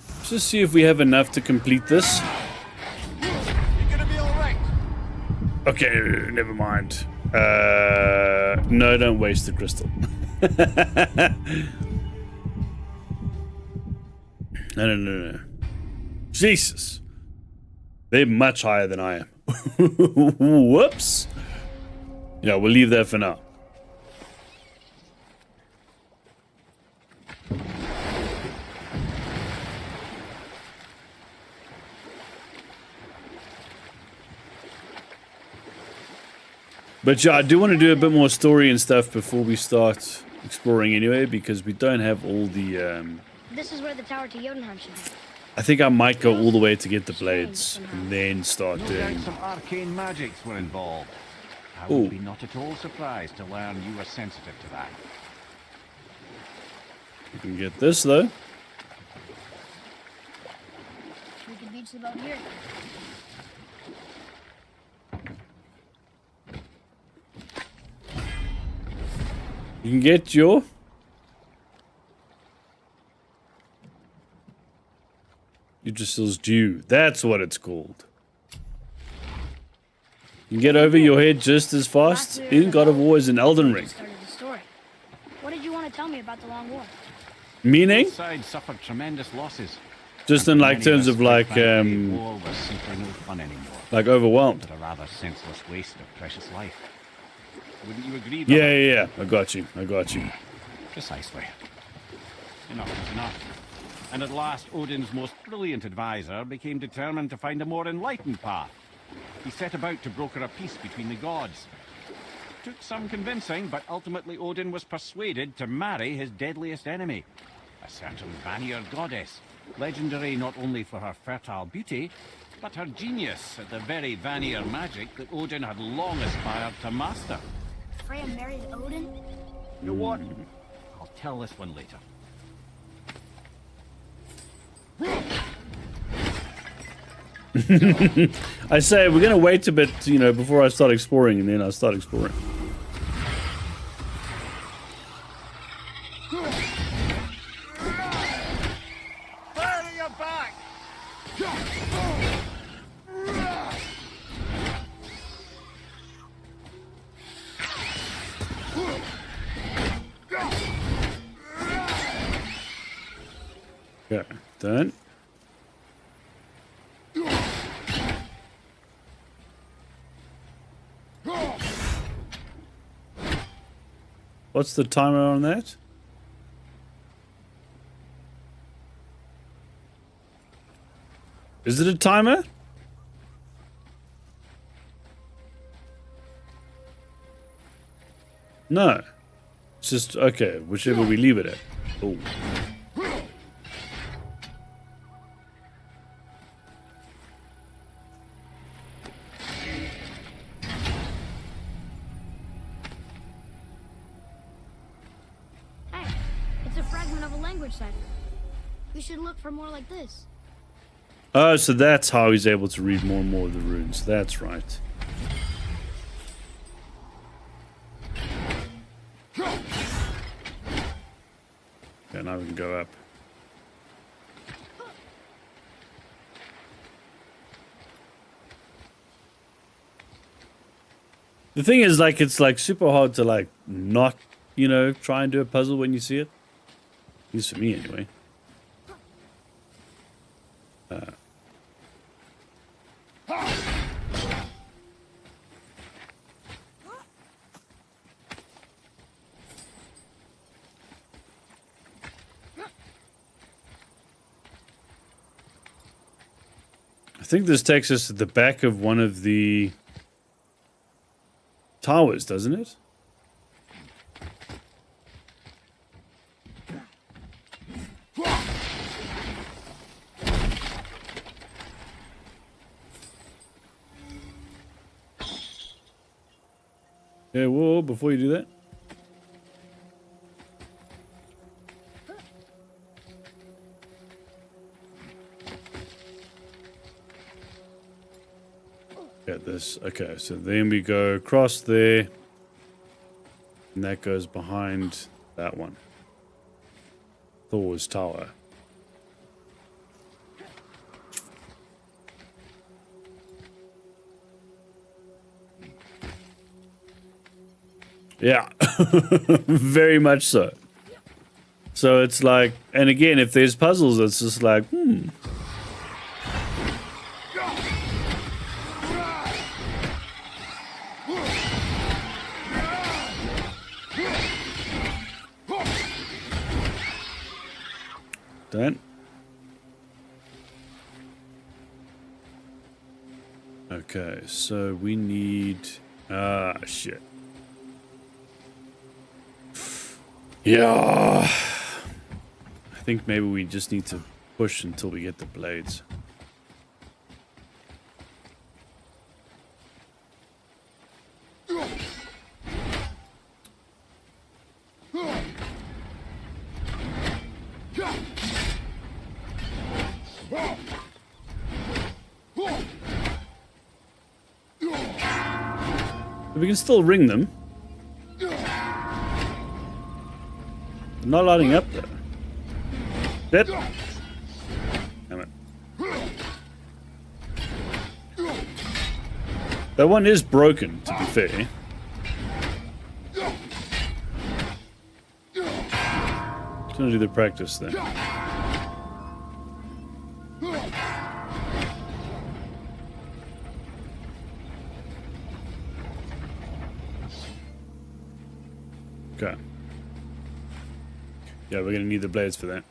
Let's just see if we have enough to complete this. You're gonna be alright. Okay, never mind. No, don't waste the crystal. No. Jesus. They're much higher than I am. Whoops. Yeah, we'll leave that for now. But yeah, I do want to do a bit more story and stuff before we start exploring anyway, because we don't have all the... This is where the tower to Jotunheim should be. I think I might go all the way to get the blades and then start No doing... doubt some arcane magics were involved. I Ooh. would be not at all surprised to learn you were sensitive to that. You can get this though. We could beach the boat here. You can get your... Yggdrasil's Dew. That's what it's called. You can get over your head just as fast in God of War as in Elden Ring. Started the story. What did you want to tell me about the Long War? Meaning? Both sides suffered tremendous losses. Just in like Many terms us of like, quite frankly, war was simply no fun anymore. like overwhelmed. But a rather senseless waste of precious life. Wouldn't you agree? Yeah, Robert? yeah, yeah. I got you. I got you. Precisely. Enough is enough. And at last, Odin's most brilliant advisor became determined to find a more enlightened path. He set about to broker a peace between the gods. Took some convincing, but ultimately Odin was persuaded to marry his deadliest enemy, a certain Vanir goddess, legendary not only for her fertile beauty, but her genius at the very Vanir magic that Odin had long aspired to master. Freya married Odin? You know what? I'll tell this one later. I say we're gonna wait a bit, you know, before I start exploring, and then I'll start exploring. Fire to your back! Yeah, done. What's the timer on that? Is it a timer? No. It's just, okay, whichever we leave it at. Oh. Hey, it's a fragment of a language cipher. We should look for more like this. Oh, so that's how he's able to read more and more of the runes. That's right. Okay, now we can go up. The thing is, like, it's like super hard to like not, you know, try and do a puzzle when you see it. At least for me, anyway. I think this takes us to the back of one of the towers, doesn't it? Okay, whoa, before you do that. Get this. Okay, so then we go across there. And that goes behind that one. Thor's tower. Yeah, very much so. So it's like, and again, if there's puzzles, it's just like, Don't. Okay, so we need... shit. Yeah. I think maybe we just need to push until we get the blades. We can still ring them. They're not lighting up though. That. Damn it. That one is broken, to be fair. Just gonna do the practice then. Okay. Yeah, we're gonna need the blades for that.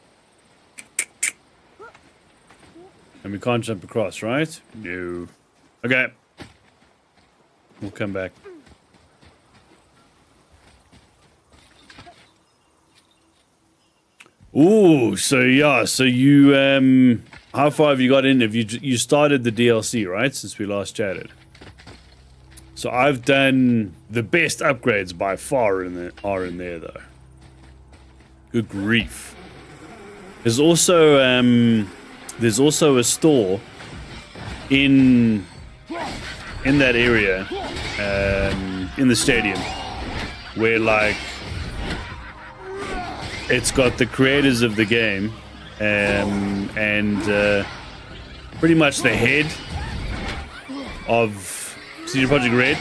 And we can't jump across, right? No. Okay. We'll come back. Ooh, so yeah, so you, how far have you got in? Have you started the DLC, right? Since we last chatted. So I've done the best upgrades by far are in there though. Good grief. There's also a store in that area, in the stadium, where like it's got the creators of the game, and pretty much the head of CD Projekt Red,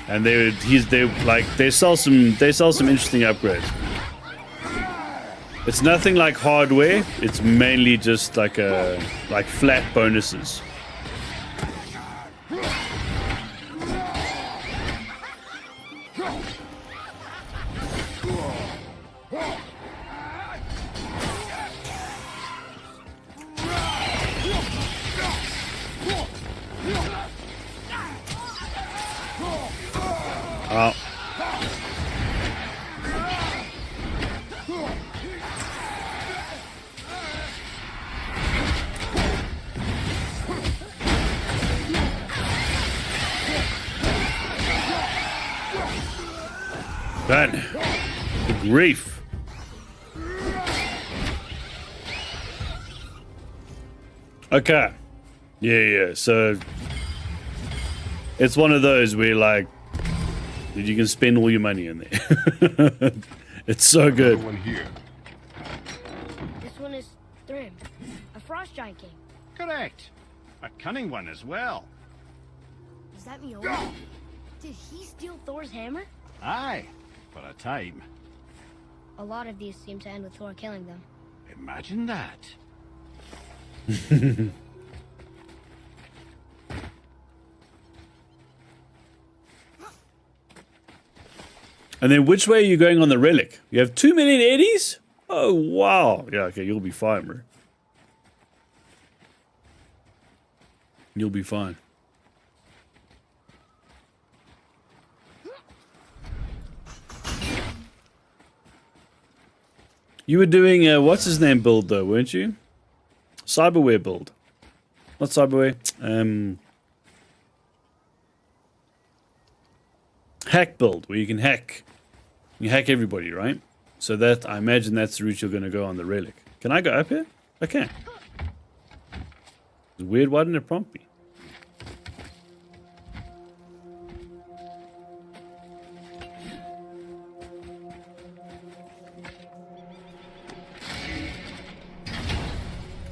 and they sell some interesting upgrades. It's nothing like hardware. It's mainly just like flat bonuses. Oh. That grief. Okay. Yeah. So it's one of those where like you can spend all your money in there. It's so good. One here. This one is Thrym, a frost giant king. Correct. A cunning one as well. Does that mean Odin? Did he steal Thor's hammer? Aye, for a time. A lot of these seem to end with Thor killing them. Imagine that. And then which way are you going on the relic? You have 2 million eddies? Oh, wow. Yeah, okay, you'll be fine, bro. You'll be fine. You were doing a what's his name build though, weren't you? Cyberware build. Not cyberware. hack build where you can hack. You hack everybody, right? So that, I imagine that's the route you're going to go on the relic. Can I go up here? I can. It's weird, why didn't it prompt me?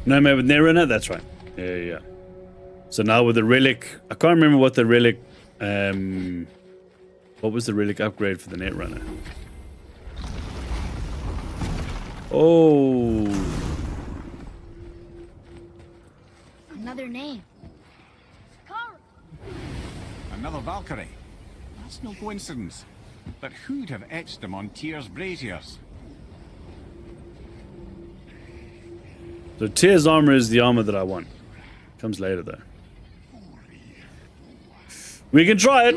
No man with Netrunner? That's right. Yeah. So now with the relic, I can't remember what the relic, what was the relic upgrade for the Netrunner? Oh. Another name. Another Valkyrie. That's no coincidence. But who'd have etched them on Tyr's braziers? So Tyr's armor is the armor that I want. Comes later though. We can try it.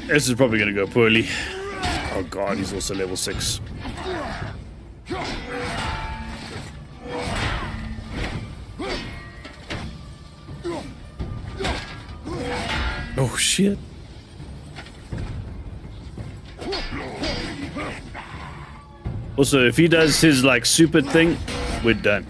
This is probably going to go poorly. Oh god, he's also level 6. Oh shit. Also, if he does his like super thing, we're done.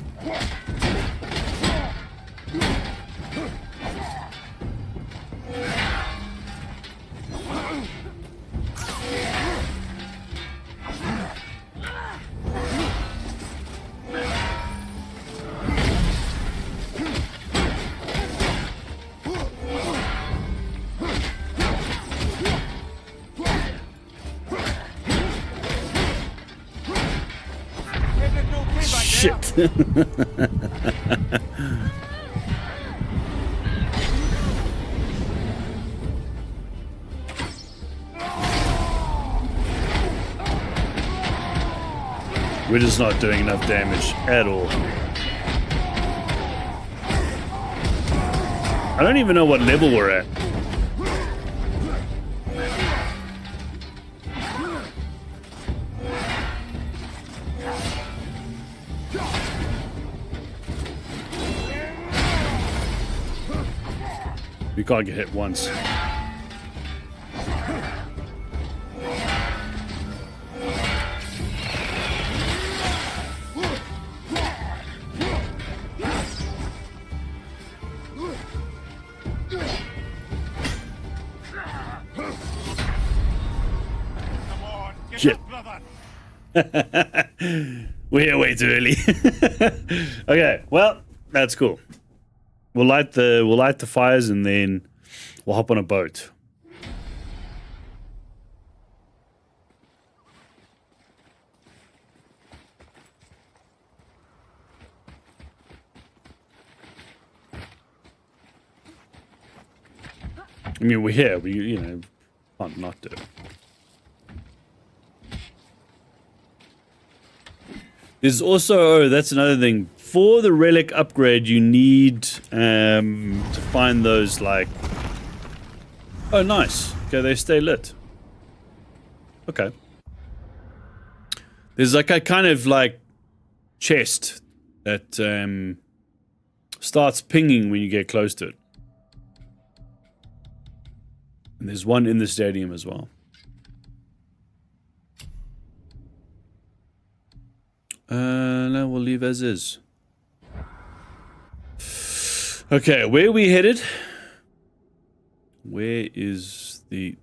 Shit. We're just not doing enough damage at all. I don't even know what level we're at. We can't get hit once. Shit. We're here way too early. Okay, well, that's cool. We'll light the fires and then we'll hop on a boat. I mean, we're here. We, can't not do it. There's also, that's another thing. For the relic upgrade, you need to find those, like... Oh, nice. Okay, they stay lit. Okay. There's like a kind of, like, chest that starts pinging when you get close to it. And there's one in the stadium as well. No, we'll leave as is. Okay, where are we headed? Where is the...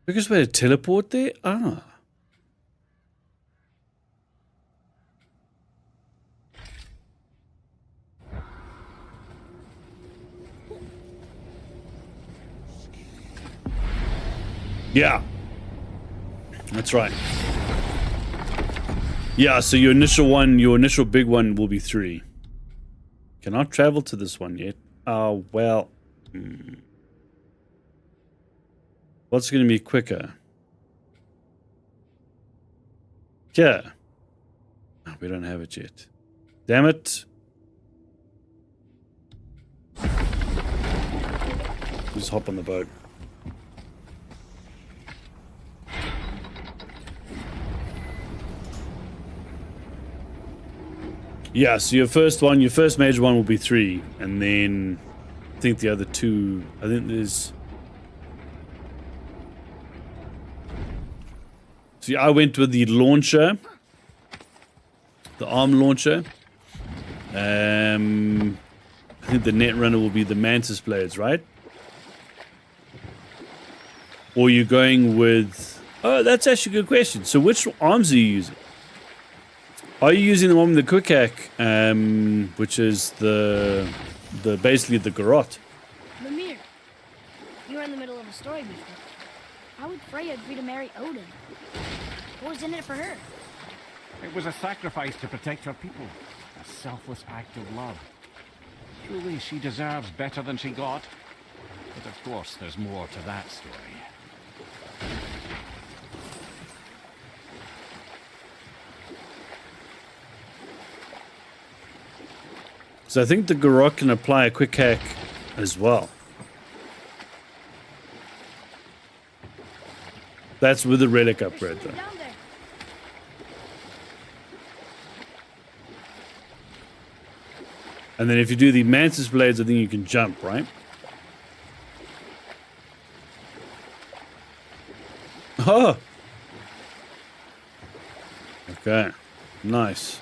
Because we're to teleport there? Ah. Yeah. That's right. Yeah, so your initial big one will be 3. Cannot travel to this one yet. Oh, well. What's going to be quicker? Yeah. Oh, we don't have it yet. Damn it. Just hop on the boat. Yeah, so your first major one will be 3, and then I think the other 2, I think there's... See, I went with the launcher, the arm launcher. I think the net runner will be the mantis blades, right? Or you're going with... Oh, that's actually a good question. So which arms are you using? Are you using the one with the quick hack, which is the basically the garrote? Mimir, you were in the middle of a story before. How would Freya agree to marry Odin? What was in it for her? It was a sacrifice to protect her people. A selfless act of love. Surely she deserves better than she got. But of course, there's more to that story. So I think the garrote can apply a quick hack as well. That's with the relic upgrade, though. Down there. And then if you do the mantis blades, I think you can jump, right? Oh! Okay. Nice.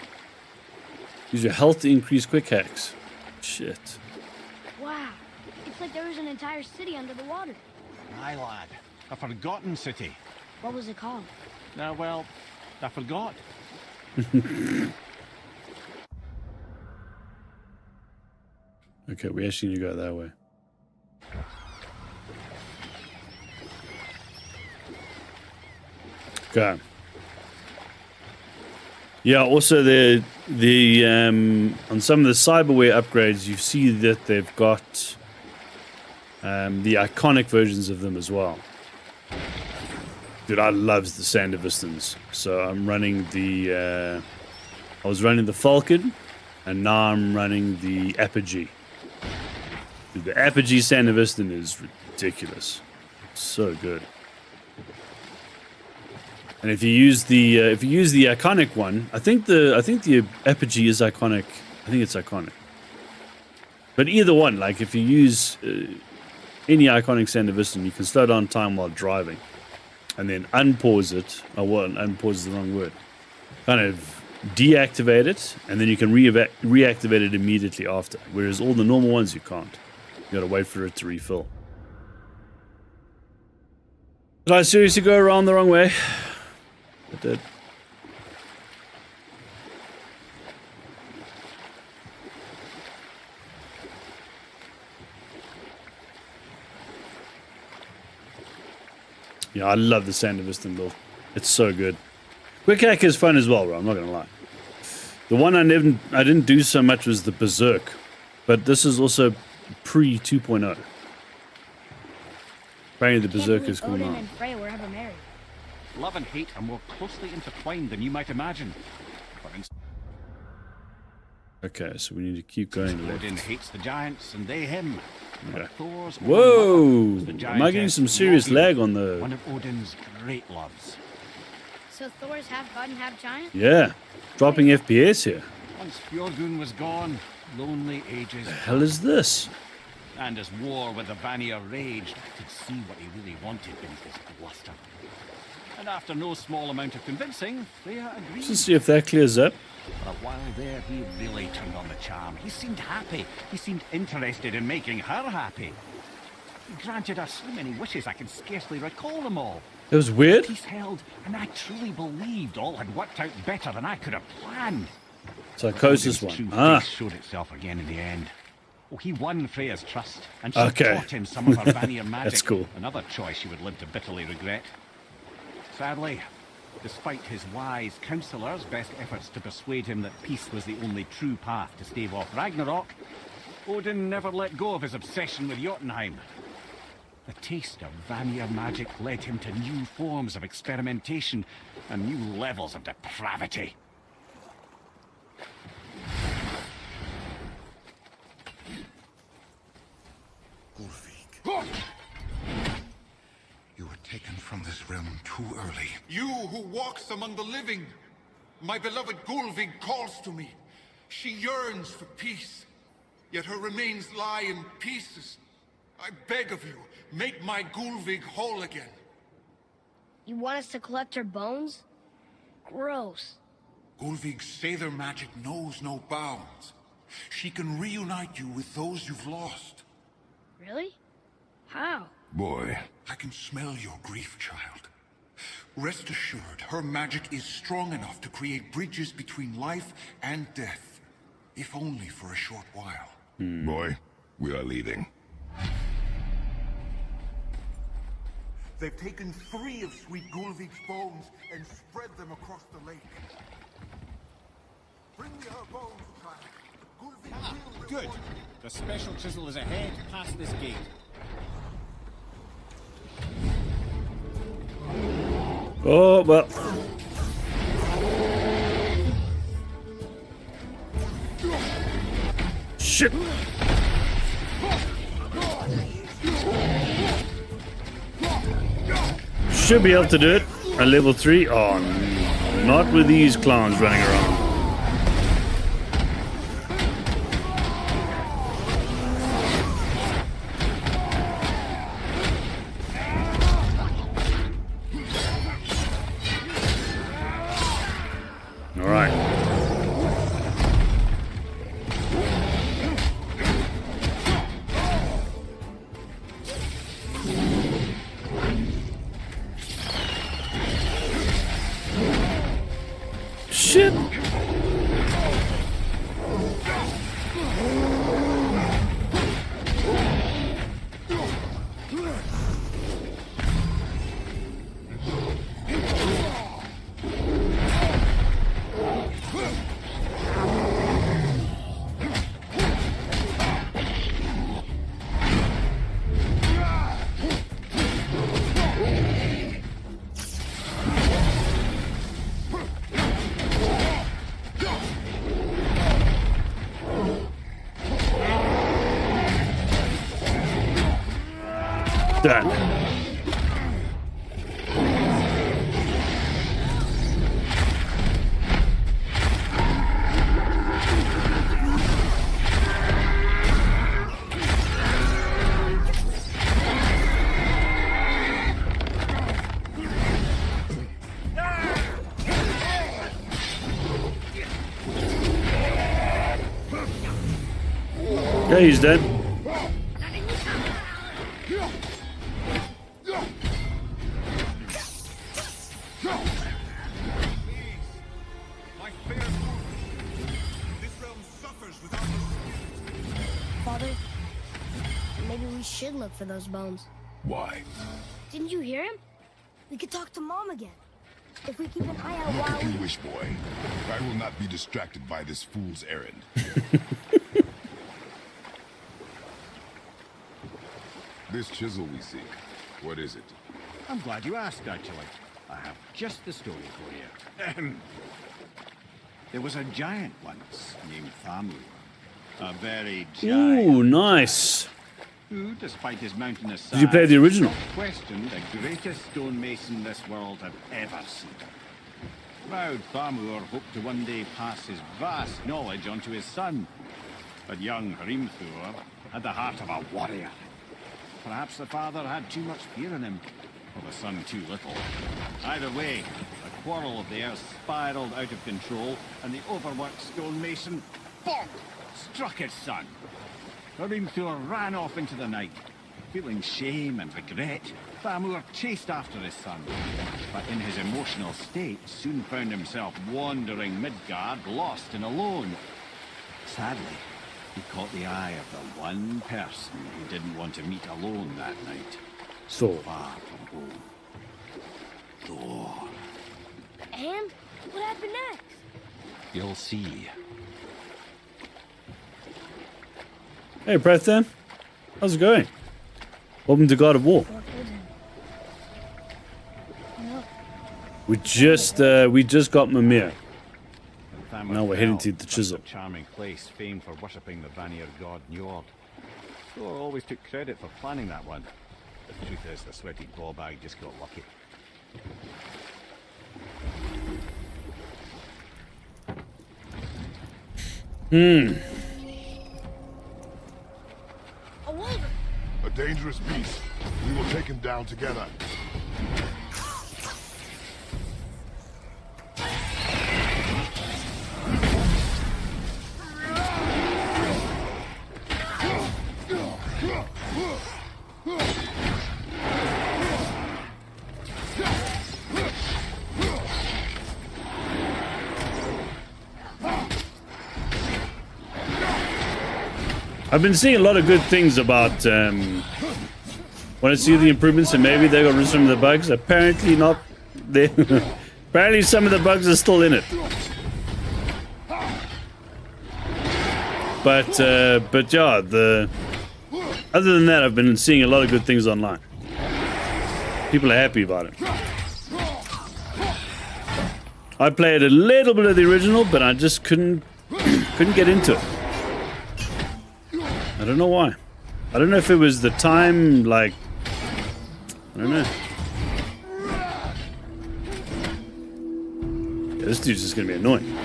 Use your health to increase quick hacks. Shit. Wow. It's like there was an entire city under the water. Aye, lad. A forgotten city. What was it called? Well, I forgot. Okay, we actually need to go that way. Okay. Yeah, also the on some of the cyberware upgrades, you see that they've got the iconic versions of them as well. Dude, I love the Sandavistans. So I'm running the I was running the Falcon, and now I'm running the Apogee. Dude, the Apogee Sandavistan is ridiculous. So good. And if you use the iconic one, I think the Apogee is iconic. I think it's iconic. But either one, like if you use any iconic Sandavistan, you can slow down time while driving, and then unpause it. Oh, well, unpause is the wrong word. Kind of deactivate it, and then you can reactivate it immediately after. Whereas all the normal ones you can't. You gotta wait for it to refill. Did I seriously go around the wrong way? I did. Yeah, I love the Sandavistan build. It's so good. Quick hack is fun as well, bro. I'm not gonna lie. The one I didn't do so much was the Berserk, but this is also pre 2.0. Apparently the Berserk is cool Odin now. and Freya were ever married. Love and hate are more closely intertwined than you might imagine. For instance, Okay, so we need to keep going left. Odin hates the giants and they him. Okay. But Thor's Whoa! only mother was the Am I getting giantess some serious Loki, lag on the... one of Odin's great loves. So Thor's half god and half giant? Yeah, dropping FPS here. Once Fjordgun was gone, lonely ages. The hell is this? And as war with the Vanir raged, I could see what he really wanted beneath his bluster. And after no small amount of convincing, Freya agreed. Let's see if that clears up. For a while there, he really turned on the charm. He seemed happy. He seemed interested in making her happy. He granted her so many wishes I can scarcely recall them all. It was weird. Peace held, and I truly believed all had worked out better than I could have planned. Psychosis Odin's one. true Ah, face showed itself again in the end. Oh, he won Freya's trust, and she Okay. taught him some of her Vanir magic. That's cool. Another choice she would live to bitterly regret. Sadly, despite his wise counselors' best efforts to persuade him that peace was the only true path to stave off Ragnarok, Odin never let go of his obsession with Jotunheim. The taste of Vanir magic led him to new forms of experimentation and new levels of depravity. You were taken from this realm too early. You who walks among the living, my beloved Gulvig calls to me. She yearns for peace, yet her remains lie in pieces. I beg of you, make my Gulvig whole again. You want us to collect her bones? Gross. Gulvig's Seither magic knows no bounds. She can reunite you with those you've lost. Really? How? Boy, I can smell your grief, child. Rest assured, her magic is strong enough to create bridges between life and death, if only for a short while. boy, we are leaving. They've taken 3 of Sweet Gulvig's bones and spread them across the lake. Bring me her bones, child. Gulvig will Good. reward you. The special chisel is ahead, past this gate. Oh, well. Shit. Should be able to do it at level 3. Oh, not with these clowns running around. All right. Shit. Done. Yeah, he's dead. My fair Gulvig. This realm suffers without her spirit. Father, maybe we should look for those bones. Why? Didn't you hear him? We could talk to Mom again. If we keep an eye out Look while if you we... wish, boy. I will not be distracted by this fool's errand. This chisel we seek, what is it? I'm glad you asked, actually. I have just the story for you. There was a giant once named Thamur. A very giant. Ooh, nice. Who, despite his mountainous size, Did you play the original? questioned the greatest stonemason this world had ever seen. Proud Thamur hoped to one day pass his vast knowledge onto his son. But young Hrimthur had the heart of a warrior. Perhaps the father had too much fear in him, or the son too little. Either way, the quarrel of theirs spiraled out of control, and the overworked stonemason, bonk, struck his son. Hrimthur ran off into the night. Feeling shame and regret, Thamur chased after his son, but in his emotional state soon found himself wandering Midgard, lost and alone. Sadly, he caught the eye of the one person he didn't want to meet alone that night. So, Far from home. Thor. And? What happened next? You'll see. hey, Prethan. How's it going? Welcome to God of War. No. We just got Mimir. Thamur Now we're heading fell, to the such chisel. a charming place famed for worshipping the Vanir god Njord. Thor always took credit for planning that one. The truth is, the sweaty ball bag just got lucky. Hmm. A wolverine. A dangerous beast. We will take him down together. I've been seeing a lot of good things about when I see the improvements, and maybe they got rid of some of the bugs. Apparently not. They apparently some of the bugs are still in it. But yeah, other than that, I've been seeing a lot of good things online. People are happy about it. I played a little bit of the original, but I just couldn't get into it. I don't know why. I don't know if it was the time, like, I don't know. Yeah, this dude's just gonna be annoying.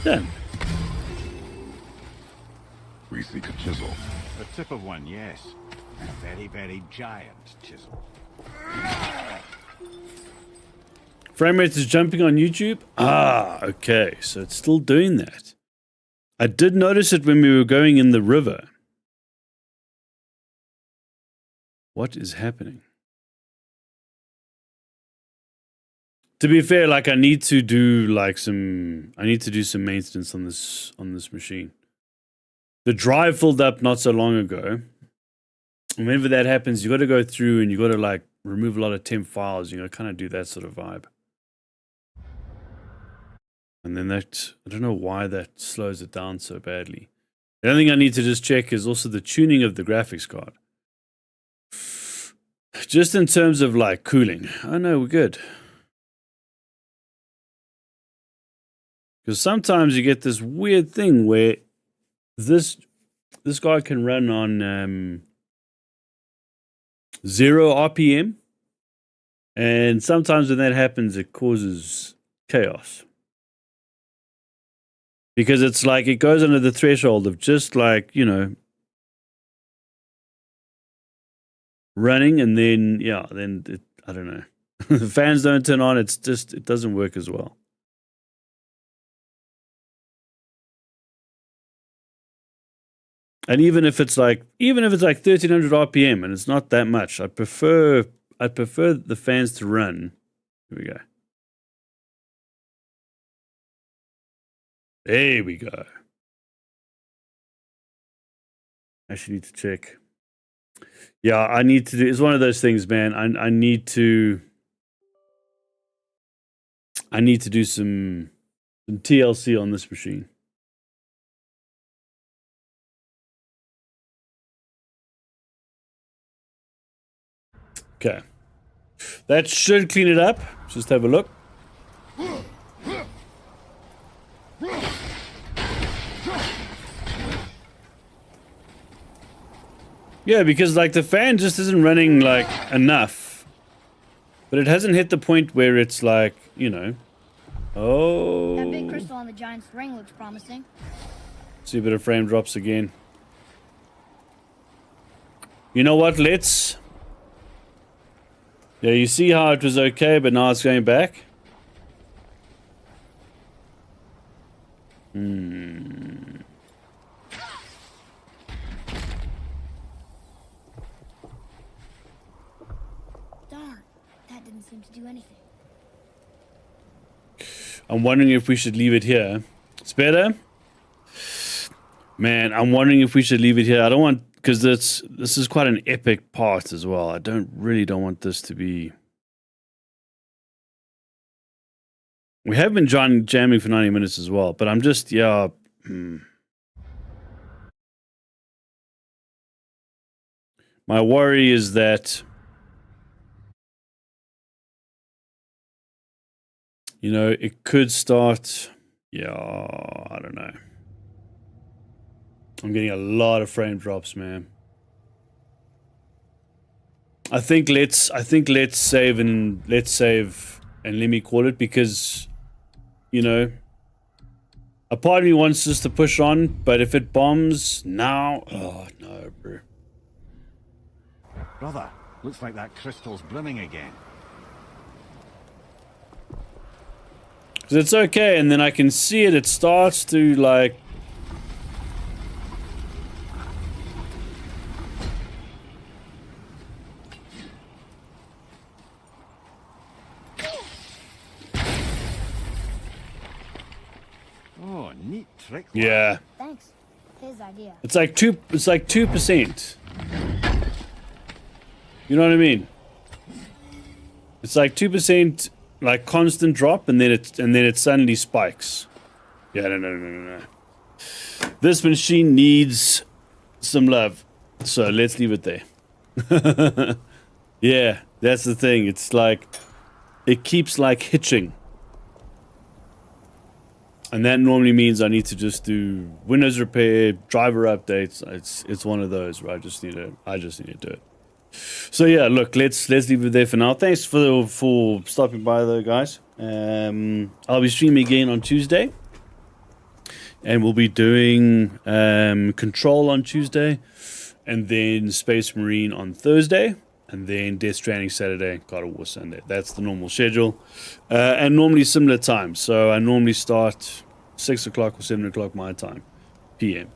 Damn. We seek a chisel. The tip of one, yes. A very, very giant chisel. Frame rate is jumping on YouTube? Ah, okay. So it's still doing that. I did notice it when we were going in the river. What is happening? To be fair, like I need to do some maintenance on this machine. The drive filled up not so long ago. And whenever that happens, you got to go through and you got to like remove a lot of temp files. You got to kind of do that sort of vibe. And then that, I don't know why that slows it down so badly. The other thing I need to just check is also the tuning of the graphics card. Just in terms of like cooling. Oh no, we're good. Because sometimes you get this weird thing where this guy can run on 0 RPM, and sometimes when that happens, it causes chaos. Because it's like it goes under the threshold of just like, you know, running, and then I don't know. The fans don't turn on. It's just it doesn't work as well. And even if it's like 1300 RPM and it's not that much, I prefer the fans to run. Here we go. There we go. I actually need to check. Yeah, I need to do. It's one of those things, man. I need to do some TLC on this machine. Okay. That should clean it up. Just have a look. Yeah, because like the fan just isn't running like enough. But it hasn't hit the point where it's like, you know. Oh. That big crystal on the giant's ring looks promising. See a bit of frame drops again. You know what? Let's. Yeah, you see how it was okay, but now it's going back? Darn, that didn't seem to do anything. I'm wondering if we should leave it here. It's better? Man, I'm wondering if we should leave it here. I don't want... Because this is quite an epic part as well. I don't want this to be... We have been jamming for 90 minutes as well, but I'm just, yeah... My worry is that You know, it could start. Yeah, I don't know. I'm getting a lot of frame drops, man. I think let's save and let me call it, because, you know, a part of me wants us to push on, but if it bombs now, oh no, bro. Brother, looks like that crystal's brimming again. Cause it's okay, and then I can see it. It starts to like. Oh, neat trick. Yeah. Thanks. His idea. It's like 2%. You know what I mean? It's like 2%, like constant drop, and then it suddenly spikes. Yeah, no. This machine needs some love, so let's leave it there. Yeah, that's the thing. It's like it keeps like hitching, and that normally means I need to just do Windows repair, driver updates. It's one of those where I just need to do it. So yeah, look, let's leave it there for now. Thanks for stopping by though, guys. I'll be streaming again on Tuesday, and we'll be doing Control on Tuesday, and then Space Marine on Thursday, and then Death Stranding Saturday, God of War Sunday. That's the normal schedule, and normally similar time. So I normally start 6 o'clock or 7 o'clock my time, PM.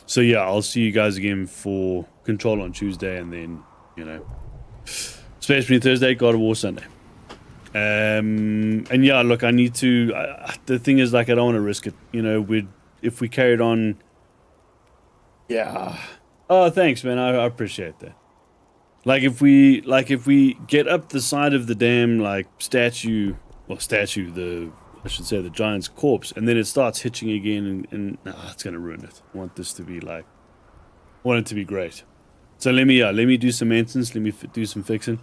So yeah, I'll see you guys again for Control on Tuesday, and then, you know, Space Marine Thursday, God of War Sunday. And yeah, look, I need to. The thing is, like, I don't want to risk it. You know, if we carried on. Yeah. Oh, thanks, man. I appreciate that. Like if we get up the side of the damn statue, I should say the giant's corpse, and then it starts hitching again, and it's gonna ruin it. I want this to be I want it to be great. So let me do some maintenance, let me do some fixing,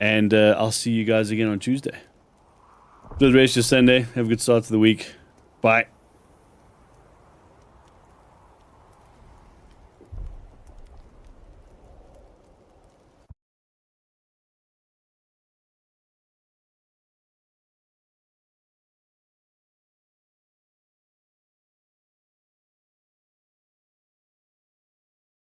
and I'll see you guys again on Tuesday. Good rest of your Sunday. Have a good start to the week. Bye.